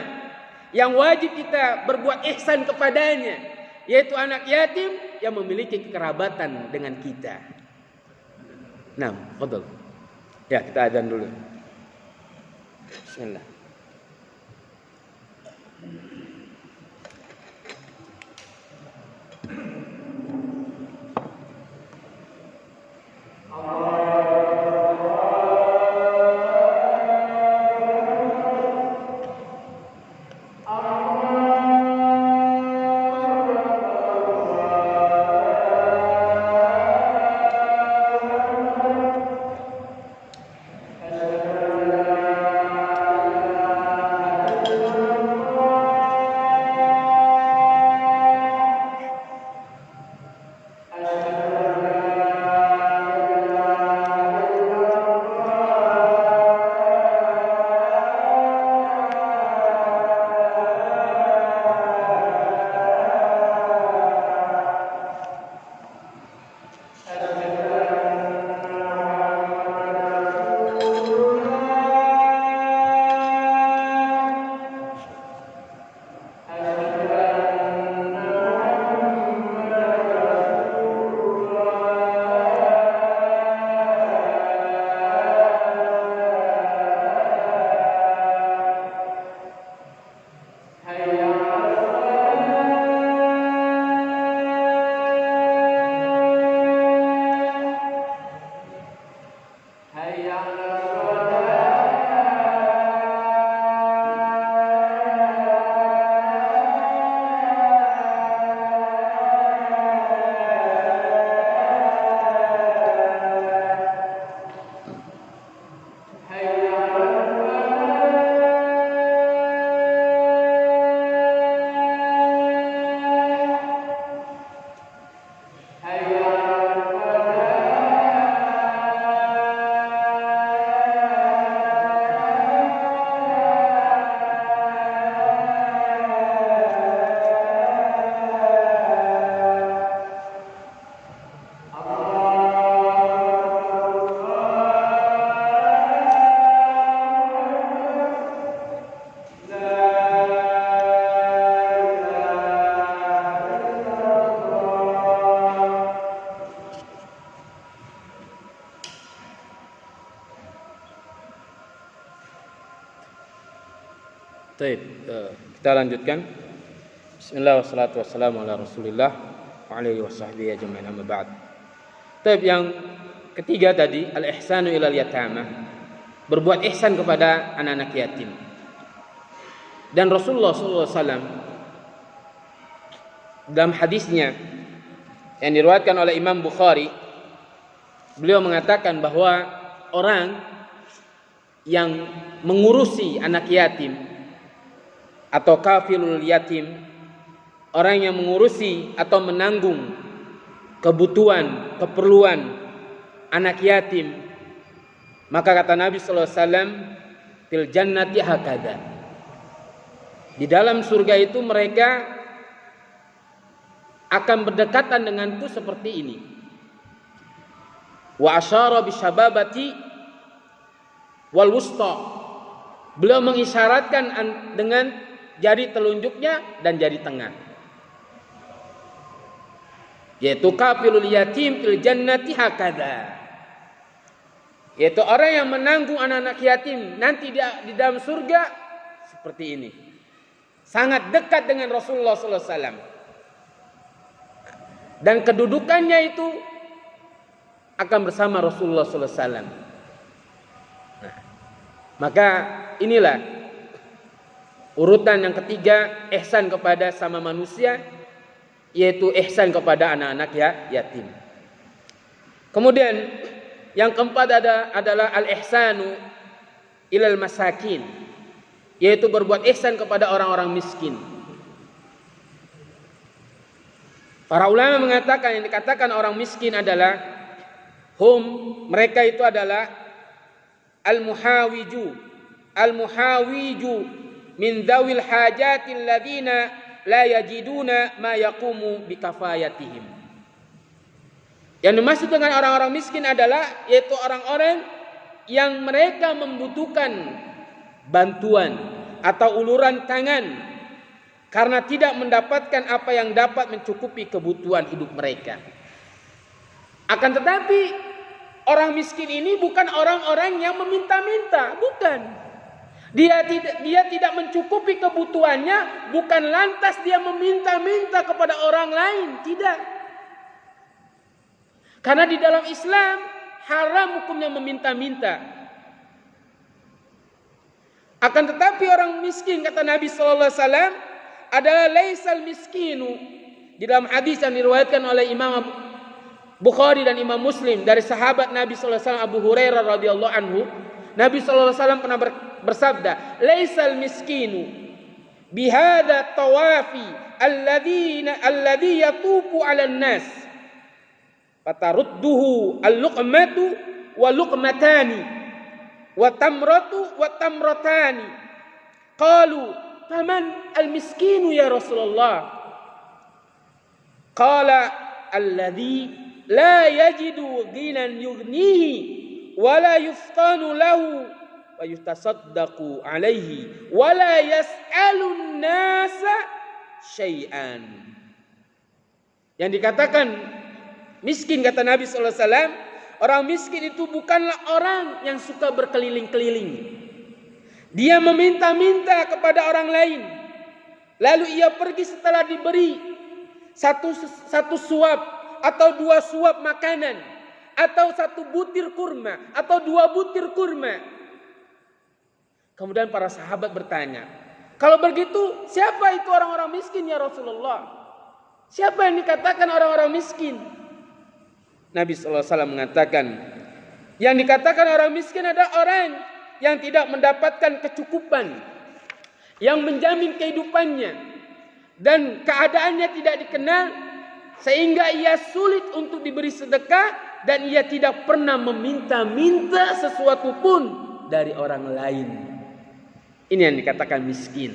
yang wajib kita berbuat ihsan kepadanya, yaitu anak yatim yang memiliki kekerabatan dengan kita. Nah, fadhal. Ya, kita azan dulu. Bismillah. Baik, kita lanjutkan. Bismillah wassalatu wassalamu ala Rasulillah wa alihi washabbihi ajma'in, amma ba'd. Baik, yang ketiga tadi al-ihsanu ilal yatama, berbuat ihsan kepada anak-anak yatim. Dan Rasulullah sallallahu alaihi wasallam dalam hadisnya yang diriwayatkan oleh Imam Bukhari, beliau mengatakan bahwa orang yang mengurusi anak yatim atau kafilul yatim, orang yang mengurusi atau menanggung kebutuhan, keperluan anak yatim, maka kata Nabi sallallahu alaihi wasallam, fil jannati hakada, di dalam surga itu mereka akan berdekatan denganku seperti ini. Wa asyara bisyababati wal wusta, beliau mengisyaratkan dengan jari telunjuknya dan jari tengah, yaitu kafilul yatim fil jannati hakada, yaitu orang yang menanggung anak-anak yatim nanti di dalam surga seperti ini, sangat dekat dengan Rasulullah sallallahu alaihi wasallam, dan kedudukannya itu akan bersama Rasulullah sallallahu alaihi wasallam. Nah, maka inilah urutan yang ketiga, ihsan kepada sama manusia, yaitu ihsan kepada anak-anak yatim. Kemudian yang keempat adalah al-ihsanu ilal masakin, yaitu berbuat ihsan kepada orang-orang miskin. Para ulama mengatakan, yang dikatakan orang miskin adalah mereka itu adalah al-muhawiju min dzawil hajatil ladzina la yajiduna ma yaqumu bikafayatihim. Yang dimaksud dengan orang-orang miskin adalah yaitu orang-orang yang mereka membutuhkan bantuan atau uluran tangan karena tidak mendapatkan apa yang dapat mencukupi kebutuhan hidup mereka. Akan tetapi orang miskin ini bukan orang-orang yang meminta-minta, bukan. Dia tidak mencukupi kebutuhannya, bukan lantas dia meminta-minta kepada orang lain, tidak. Karena di dalam Islam haram hukumnya meminta-minta. Akan tetapi orang miskin, kata Nabi sallallahu alaihi wasallam, adalah laisal miskinu. Di dalam hadis yang diriwayatkan oleh Imam Bukhari dan Imam Muslim dari sahabat Nabi sallallahu alaihi wasallam Abu Hurairah radhiyallahu anhu, Nabi sallallahu alaihi wasallam pernah bersabda, laisal miskinu bihadza tawafi alladhi yatufu 'alan nas fatarudduhu al-luqmatu wa luqmatani wa tamratu wa tamratani. Qalu faman al-miskinu ya Rasulullah? Qala alladhi la yajidu ghinan yughnihi wa la yuftanu lahu wa yutasaddaqu alaihi wa la yas'alun nasa syai'an. Yang dikatakan miskin, kata Nabi sallallahu alaihi wasallam, orang miskin itu bukanlah orang yang suka berkeliling-keliling. Dia meminta-minta kepada orang lain, lalu ia pergi setelah diberi satu suap atau dua suap makanan, atau satu butir kurma atau dua butir kurma. Kemudian para sahabat bertanya, kalau begitu siapa itu orang-orang miskin ya Rasulullah? Siapa yang dikatakan orang-orang miskin? Nabi sallallahu alaihi wasallam mengatakan, yang dikatakan orang miskin adalah orang yang tidak mendapatkan kecukupan, yang menjamin kehidupannya dan keadaannya tidak dikenal, sehingga ia sulit untuk diberi sedekah dan ia tidak pernah meminta-minta sesuatu pun dari orang lain. Ini yang dikatakan miskin.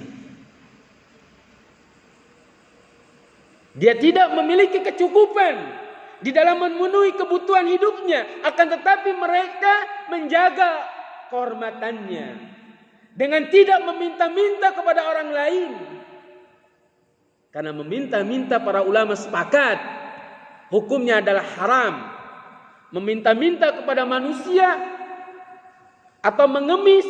Dia tidak memiliki kecukupan di dalam memenuhi kebutuhan hidupnya, akan tetapi mereka menjaga kehormatannya dengan tidak meminta-minta kepada orang lain. Karena meminta-minta, para ulama sepakat hukumnya adalah haram. Meminta-minta kepada manusia atau mengemis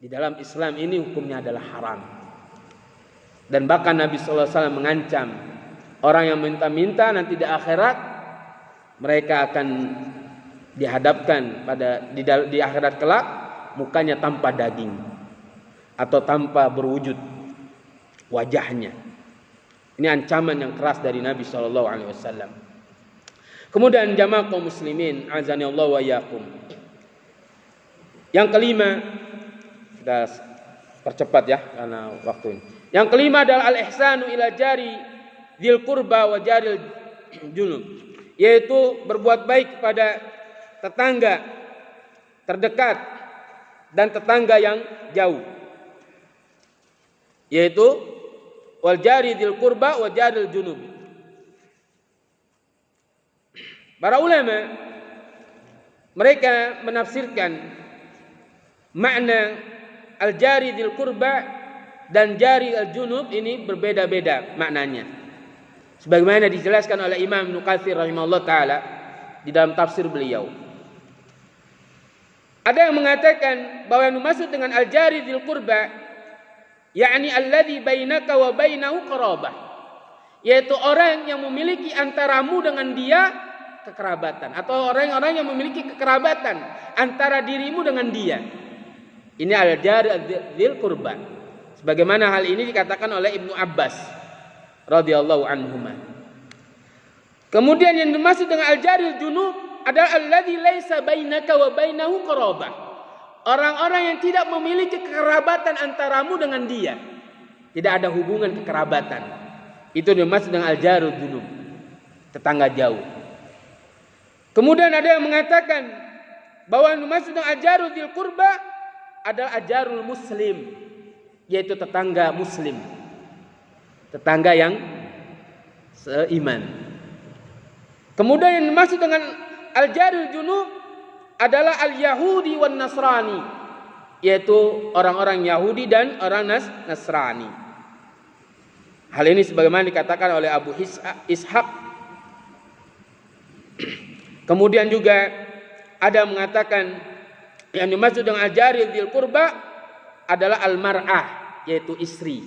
Di dalam Islam ini hukumnya adalah haram. Dan bahkan Nabi sallallahu alaihi wasallam mengancam orang yang minta-minta nanti di akhirat mereka akan dihadapkan di akhirat kelak mukanya tanpa daging atau tanpa berwujud wajahnya. Ini ancaman yang keras dari Nabi sallallahu alaihi wasallam. Kemudian jamaah kaum muslimin, azani Allah wa iyyakum. Yang kelima, kita percepat ya karena waktu ini. Yang kelima adalah al-ihsanu ila jari dzil qurba wa jaril junub, yaitu berbuat baik kepada tetangga terdekat dan tetangga yang jauh. Yaitu wal jari dzil qurba wa jaril junub. Para ulama mereka menafsirkan makna al-jari dzil qurba dan jari al-junub ini berbeda-beda maknanya. Sebagaimana dijelaskan oleh Imam Ibnu Katsir rahimahullah taala di dalam tafsir beliau. Ada yang mengatakan bahwa yang dimaksud dengan al-jari dzil qurba yakni alladzi bainaka wa bainahu qarabah, yaitu orang yang memiliki antaramu dengan dia kekerabatan, atau orang-orang yang memiliki kekerabatan antara dirimu dengan dia. Ini al-jari dzil qurba. Sebagaimana hal ini dikatakan oleh Ibnu Abbas radhiyallahu anhuma. Kemudian yang dimaksud dengan al-jaril junub adalah alladzi laisa bainaka wa bainahu qarabah. Orang-orang yang tidak memiliki kekerabatan antaramu dengan dia. Tidak ada hubungan kekerabatan. Itu dimaksud dengan al-jaril junub, tetangga jauh. Kemudian ada yang mengatakan bahwa yang dimaksud dengan al-jaril dzil qurba adalah al-jarul muslim, yaitu tetangga muslim, tetangga yang seiman. Kemudian yang dimaksud dengan al-jaril junub adalah al-yahudi wan nasrani, yaitu orang-orang Yahudi dan orang Nasrani. Hal ini sebagaimana dikatakan oleh Abu Ishaq. Kemudian juga ada yang mengatakan yang dimaksud dengan al-jaril dzil qurba adalah al-mar'ah, yaitu istri.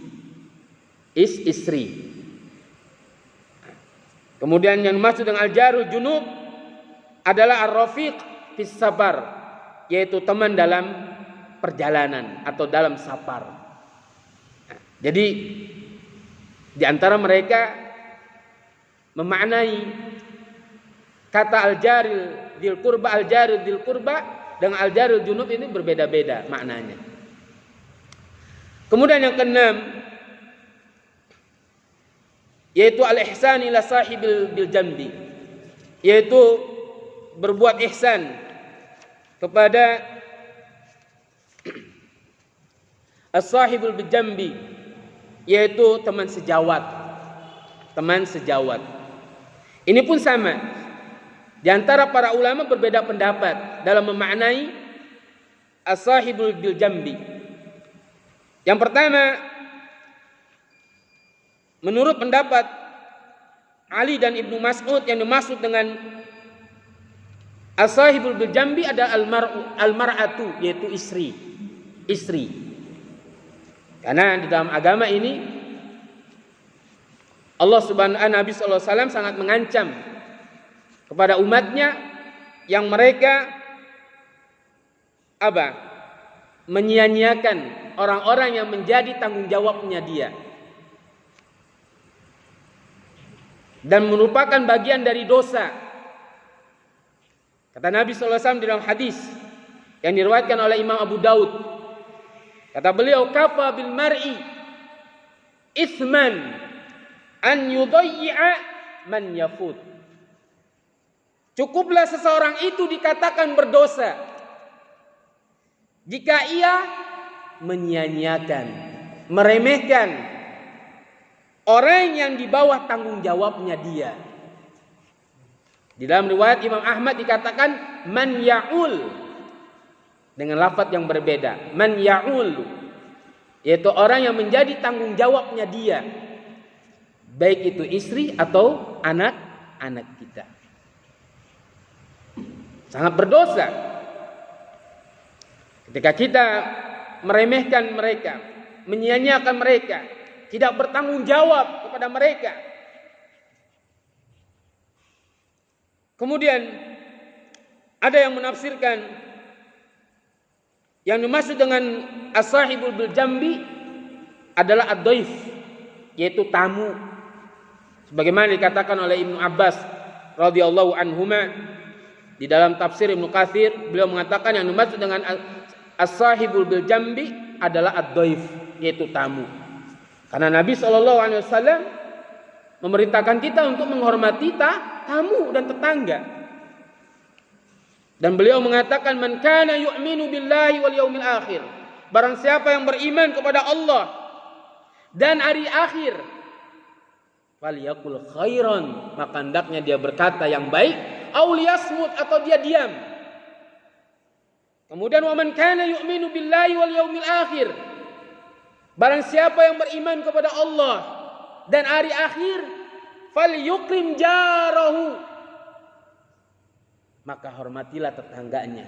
Istri. Kemudian yang dimaksud dengan al-jarul junub adalah ar-rafiq fis safar, yaitu teman dalam perjalanan atau dalam safar. Jadi di antara mereka memaknai kata al-jaril dzil qurba dengan al-jaril junub ini berbeda-beda maknanya. Kemudian yang keenam yaitu al-ihsan ila sahibil bil jambi, yaitu berbuat ihsan kepada as-sahibul bil jambi, yaitu teman sejawat. Ini pun sama. Di antara para ulama berbeda pendapat dalam memaknai as-sahibul bil jambi. Yang pertama, menurut pendapat Ali dan Ibnu Mas'ud, yang dimaksud dengan as-sahibul bil jambi adalah al-mar'atu, yaitu istri. Karena di dalam agama ini Allah Subhanahu Nabi sallallahu alaihi wasallam sangat mengancam kepada umatnya yang mereka menyia-nyiakan orang-orang yang menjadi tanggung jawabnya dia dan merupakan bagian dari dosa. Kata Nabi sallallahu alaihi wasallam di dalam hadis yang diriwayatkan oleh Imam Abu Daud, kata beliau, kafa bil mar'i itsman an yudayyi'a man yafut. Cukuplah seseorang itu dikatakan berdosa jika ia menyia-nyiakan, meremehkan orang yang di bawah tanggung jawabnya dia. Di dalam riwayat Imam Ahmad dikatakan man ya'ul, dengan lafaz yang berbeda, man ya'ul, yaitu orang yang menjadi tanggung jawabnya dia, baik itu istri atau anak-anak kita. Sangat berdosa ketika kita meremehkan mereka, menyia-nyiakan mereka, tidak bertanggung jawab kepada mereka. Kemudian ada yang menafsirkan yang dimaksud dengan as-sahibul bil jambi adalah ad-dhaif, yaitu tamu. Sebagaimana dikatakan oleh Ibnu Abbas radhiyallahu anhuma di dalam tafsir Ibnu Katsir, beliau mengatakan yang dimaksud dengan as-sahibul bil jambi adalah ad-dhaif, yaitu tamu. Karena Nabi SAW memerintahkan kita untuk menghormati tamu dan tetangga. Dan beliau mengatakan, man kana yu'minu billahi wal yaumil akhir, barang siapa yang beriman kepada Allah dan hari akhir, falyaqul khairan, maka hendaknya dia berkata yang baik, aw liyasmut, atau dia diam. Kemudian wa man kana yu'minu billahi wal yaumil akhir, barang siapa yang beriman kepada Allah dan hari akhir, falyukrim jarahu, maka hormatilah tetangganya.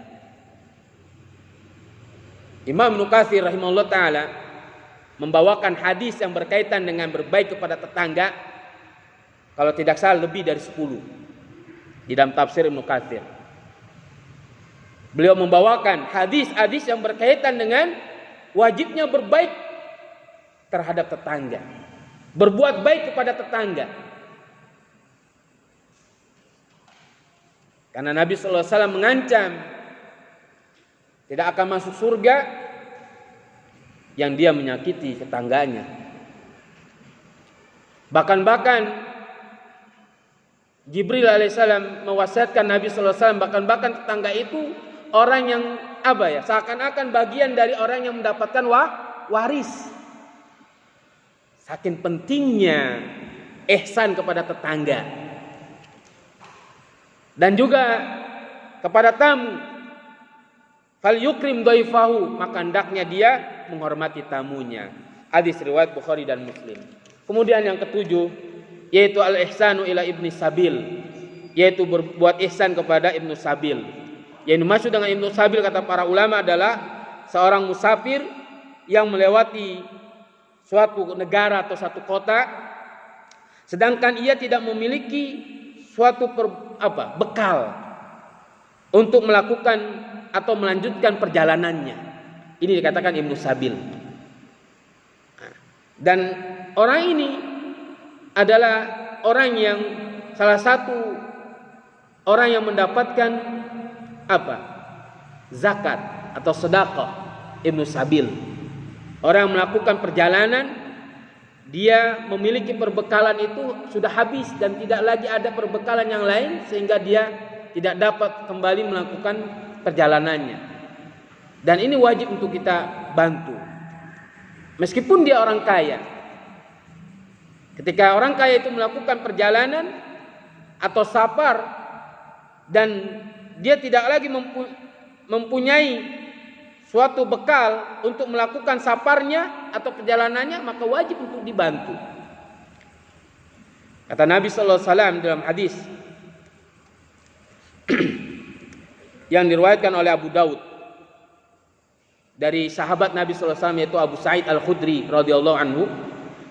Imam Ibnu Katsir rahimahullah taala membawakan hadis yang berkaitan dengan berbaik kepada tetangga, kalau tidak salah lebih dari 10 di dalam tafsir Ibnu Katsir. Beliau membawakan hadis-hadis yang berkaitan dengan wajibnya berbaik terhadap tetangga, berbuat baik kepada tetangga. Karena Nabi SAW mengancam tidak akan masuk surga yang dia menyakiti tetangganya. Bahkan Jibril alaihissalam mewasiatkan Nabi SAW, bahkan tetangga itu orang yang seakan-akan bagian dari orang yang mendapatkan waris. Saking pentingnya ihsan kepada tetangga. Dan juga kepada tamu, fal yukrim dhaifahu, maka hendaknya dia menghormati tamunya. Hadis riwayat Bukhari dan Muslim. Kemudian yang ketujuh, yaitu al-ihsanu ila ibni sabil, yaitu berbuat ihsan kepada ibnu sabil. Yang dimaksud dengan ibnu sabil kata para ulama adalah seorang musafir yang melewati suatu negara atau satu kota, sedangkan ia tidak memiliki suatu bekal untuk melakukan atau melanjutkan perjalanannya. Ini dikatakan ibnu sabil. Dan orang ini adalah orang yang salah satu orang yang mendapatkan zakat atau sedekah, ibnu sabil. Orang yang melakukan perjalanan, dia memiliki perbekalan itu sudah habis dan tidak lagi ada perbekalan yang lain, sehingga dia tidak dapat kembali melakukan perjalanannya. Dan ini wajib untuk kita bantu. Meskipun dia orang kaya. Ketika orang kaya itu melakukan perjalanan atau safar dan dia tidak lagi mempunyai suatu bekal untuk melakukan safarnya atau perjalanannya, maka wajib untuk dibantu. Kata Nabi SAW dalam hadis yang diriwayatkan oleh Abu Daud dari sahabat Nabi SAW, yaitu Abu Sa'id Al-Khudri radhiyallahu anhu,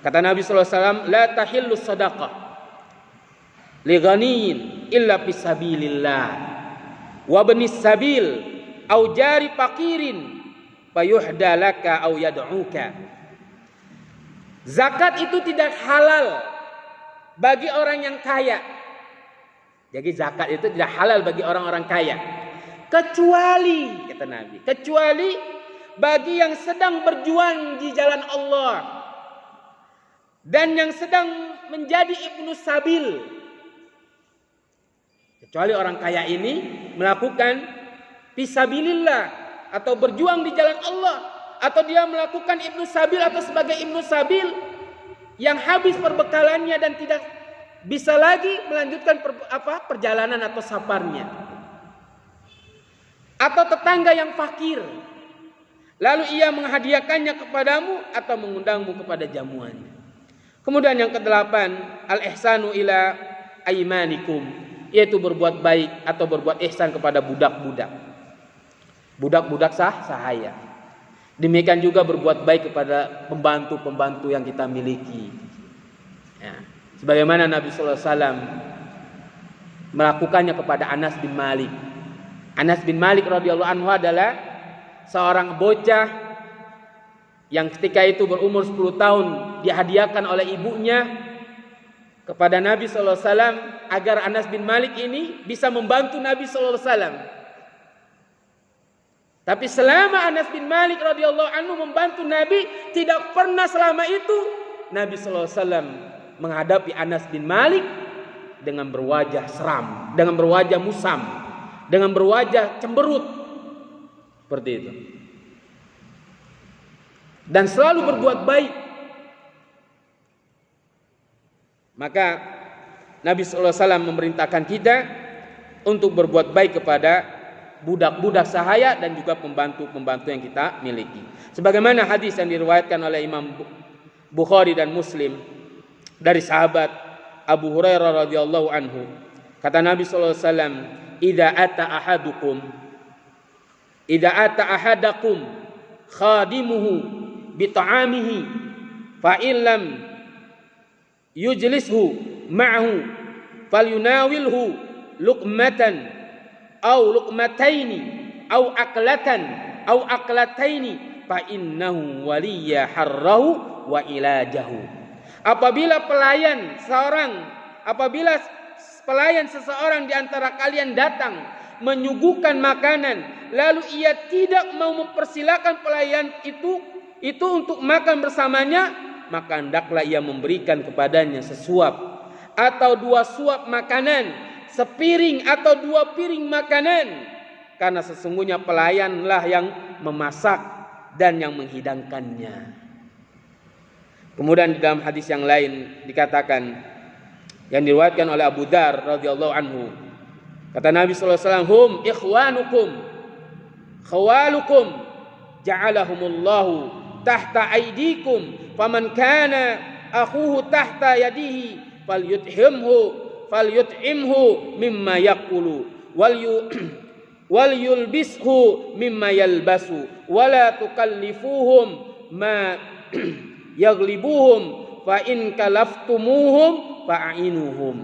kata Nabi SAW, la tahillu sadaqah li ghaniyin illa fisabilillah wa bnis sabil au jari fakirin fayuhda laka au yad'uka. Zakat itu tidak halal bagi orang yang kaya. Jadi zakat itu tidak halal bagi orang-orang kaya, kecuali, kata Nabi, kecuali bagi yang sedang berjuang di jalan Allah dan yang sedang menjadi ibnu sabil. Kecuali orang kaya ini melakukan fisabilillah atau berjuang di jalan Allah, atau dia melakukan ibnu sabil atau sebagai ibnu sabil yang habis perbekalannya dan tidak bisa lagi melanjutkan perjalanan atau safarnya, atau tetangga yang fakir lalu ia menghadiahkannya kepadamu atau mengundangmu kepada jamuannya. Kemudian yang kedelapan, al-ihsanu ila aymanikum, yaitu berbuat baik atau berbuat ihsan kepada budak-budak sahaya. Demikian juga berbuat baik kepada pembantu-pembantu yang kita miliki. Ya. Sebagaimana Nabi sallallahu alaihi wasallam melakukannya kepada Anas bin Malik. Anas bin Malik radhiyallahu anhu adalah seorang bocah yang ketika itu berumur 10 tahun dihadiahkan oleh ibunya kepada Nabi sallallahu alaihi wasallam agar Anas bin Malik ini bisa membantu Nabi sallallahu alaihi wasallam. Tapi selama Anas bin Malik radhiyallahu anhu membantu Nabi, tidak pernah selama itu Nabi sallallahu alaihi wasallam menghadapi Anas bin Malik dengan berwajah seram, dengan berwajah musam, dengan berwajah cemberut. Seperti itu. Dan selalu berbuat baik. Maka Nabi sallallahu alaihi wasallam memerintahkan kita untuk berbuat baik kepada budak-budak sahaya dan juga pembantu-pembantu yang kita miliki. Sebagaimana hadis yang diriwayatkan oleh Imam Bukhari dan Muslim dari sahabat Abu Hurairah radhiyallahu anhu. Kata Nabi sallallahu alaihi wasallam, "Idza ata ahadakum khadimuhu bi ta'amihi fa illam yujlishu ma'ahu falyunawilhu luqmatan aw luqmataini aw aklatan aw aklataini fa innahu waliya harrahu wa ilajahu." Apabila pelayan seseorang di antara kalian datang menyuguhkan makanan, lalu ia tidak mau mempersilakan pelayan itu untuk makan bersamanya, maka hendaklah ia memberikan kepadanya sesuap atau 2 suap makanan, sepiring atau 2 piring makanan, karena sesungguhnya pelayanlah yang memasak dan yang menghidangkannya. Kemudian di dalam hadis yang lain dikatakan, yang diriwayatkan oleh Abu Dzar radhiyallahu anhu, kata Nabi sallallahu alaihi wasallam, "Hum ikhwanukum khawalukum ja'alahumullahu tahta aidikum faman kana akhuhu tahta yadihi falyut'imhu mimma yaqulu wal yulbishu mimma yalbasu wala tukallifuhum ma yaglibuhum fa in kalaftumuhum fa'inuhum."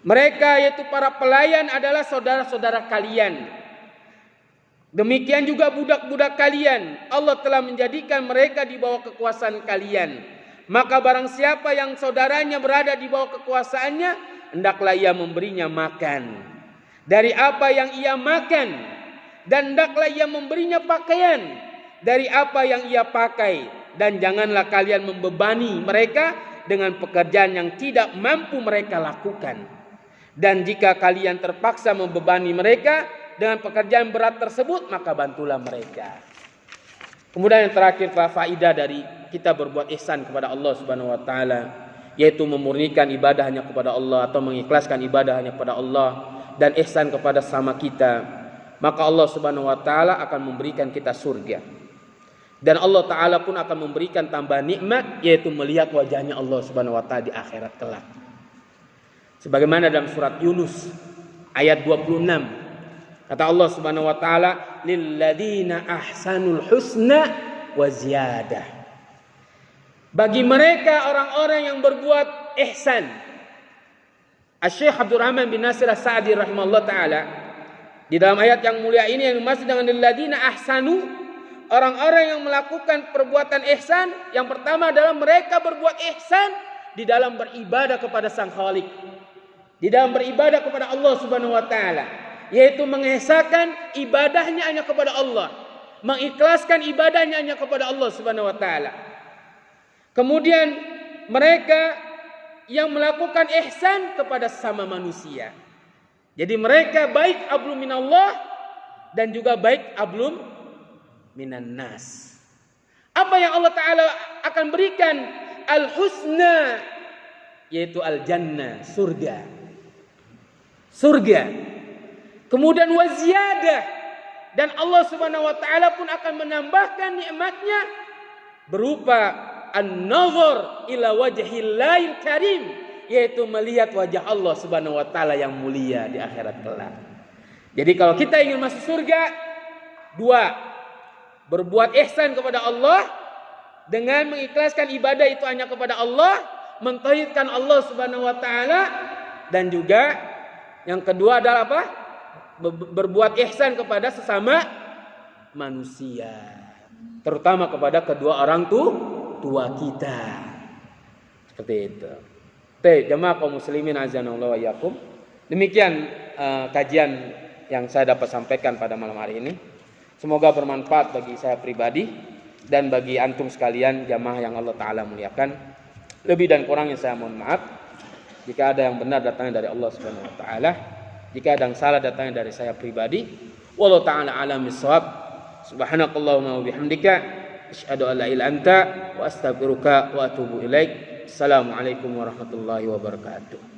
Mereka yaitu para pelayan adalah saudara-saudara kalian. Demikian juga budak-budak kalian. Allah telah menjadikan mereka di bawah kekuasaan kalian. Maka barang siapa yang saudaranya berada di bawah kekuasaannya, hendaklah ia memberinya makan dari apa yang ia makan, dan hendaklah ia memberinya pakaian dari apa yang ia pakai. Dan janganlah kalian membebani mereka dengan pekerjaan yang tidak mampu mereka lakukan. Dan jika kalian terpaksa membebani mereka dengan pekerjaan berat tersebut, maka bantulah mereka. Kemudian yang terakhir, faidah dari kita berbuat ihsan kepada Allah Subhanahu wa taala, yaitu memurnikan ibadah hanya kepada Allah atau mengikhlaskan ibadah hanya kepada Allah dan ihsan kepada sama kita, maka Allah Subhanahu wa taala akan memberikan kita surga. Dan Allah Ta'ala pun akan memberikan tambahan nikmat, yaitu melihat wajahnya Allah Subhanahu wa Ta'ala di akhirat kelak. Sebagaimana dalam surat Yunus ayat 26, kata Allah Subhanahu wa Ta'ala, "Lilladzina ahsanul husna wa ziyadah." Bagi mereka orang-orang yang berbuat ihsan. Asy-Syaikh Abdurrahman bin Nasir As-Sa'di rahimahullah ta'ala di dalam ayat yang mulia ini yang dimaksud dengan lilladzina ahsanu, orang-orang yang melakukan perbuatan ihsan, yang pertama adalah mereka berbuat ihsan di dalam beribadah kepada Sang Khalik, di dalam beribadah kepada Allah Subhanahu wa taala, yaitu mengesahkan ibadahnya hanya kepada Allah, mengikhlaskan ibadahnya hanya kepada Allah Subhanahu wa taala. Kemudian mereka yang melakukan ihsan kepada sesama manusia. Jadi mereka baik ablum minallah dan juga baik ablum minan nas. Apa yang Allah Ta'ala akan berikan? Al-husna, yaitu al-jannah, surga. Surga. Kemudian waziyadah, dan Allah Subhanahu wa taala pun akan menambahkan nikmatnya berupa an-nazar ila wajhillahil karim, yaitu melihat wajah Allah Subhanahu wa taala yang mulia di akhirat kelak. Jadi kalau kita ingin masuk surga, 2, berbuat ihsan kepada Allah dengan mengikhlaskan ibadah itu hanya kepada Allah, mentauhidkan Allah Subhanahu wa taala, dan juga yang kedua adalah apa? Berbuat ihsan kepada sesama manusia, terutama kepada kedua orang tua kita. Seperti itu. Jemaah kaum muslimin azanallahu wa iyyakum. Demikian kajian yang saya dapat sampaikan pada malam hari ini. Semoga bermanfaat bagi saya pribadi dan bagi antum sekalian jamaah yang Allah taala muliakan. Lebih dan kurangnya saya mohon maaf. Jika ada yang benar datangnya dari Allah Subhanahu wa taala, jika ada yang salah datangnya dari saya pribadi. Wallahu taala alam bissawab. Subhanakallahumma wa bihamdika asyhadu an la ilaha illa anta wa astaghfiruka wa atubu ilaik. Assalamualaikum warahmatullahi wabarakatuh.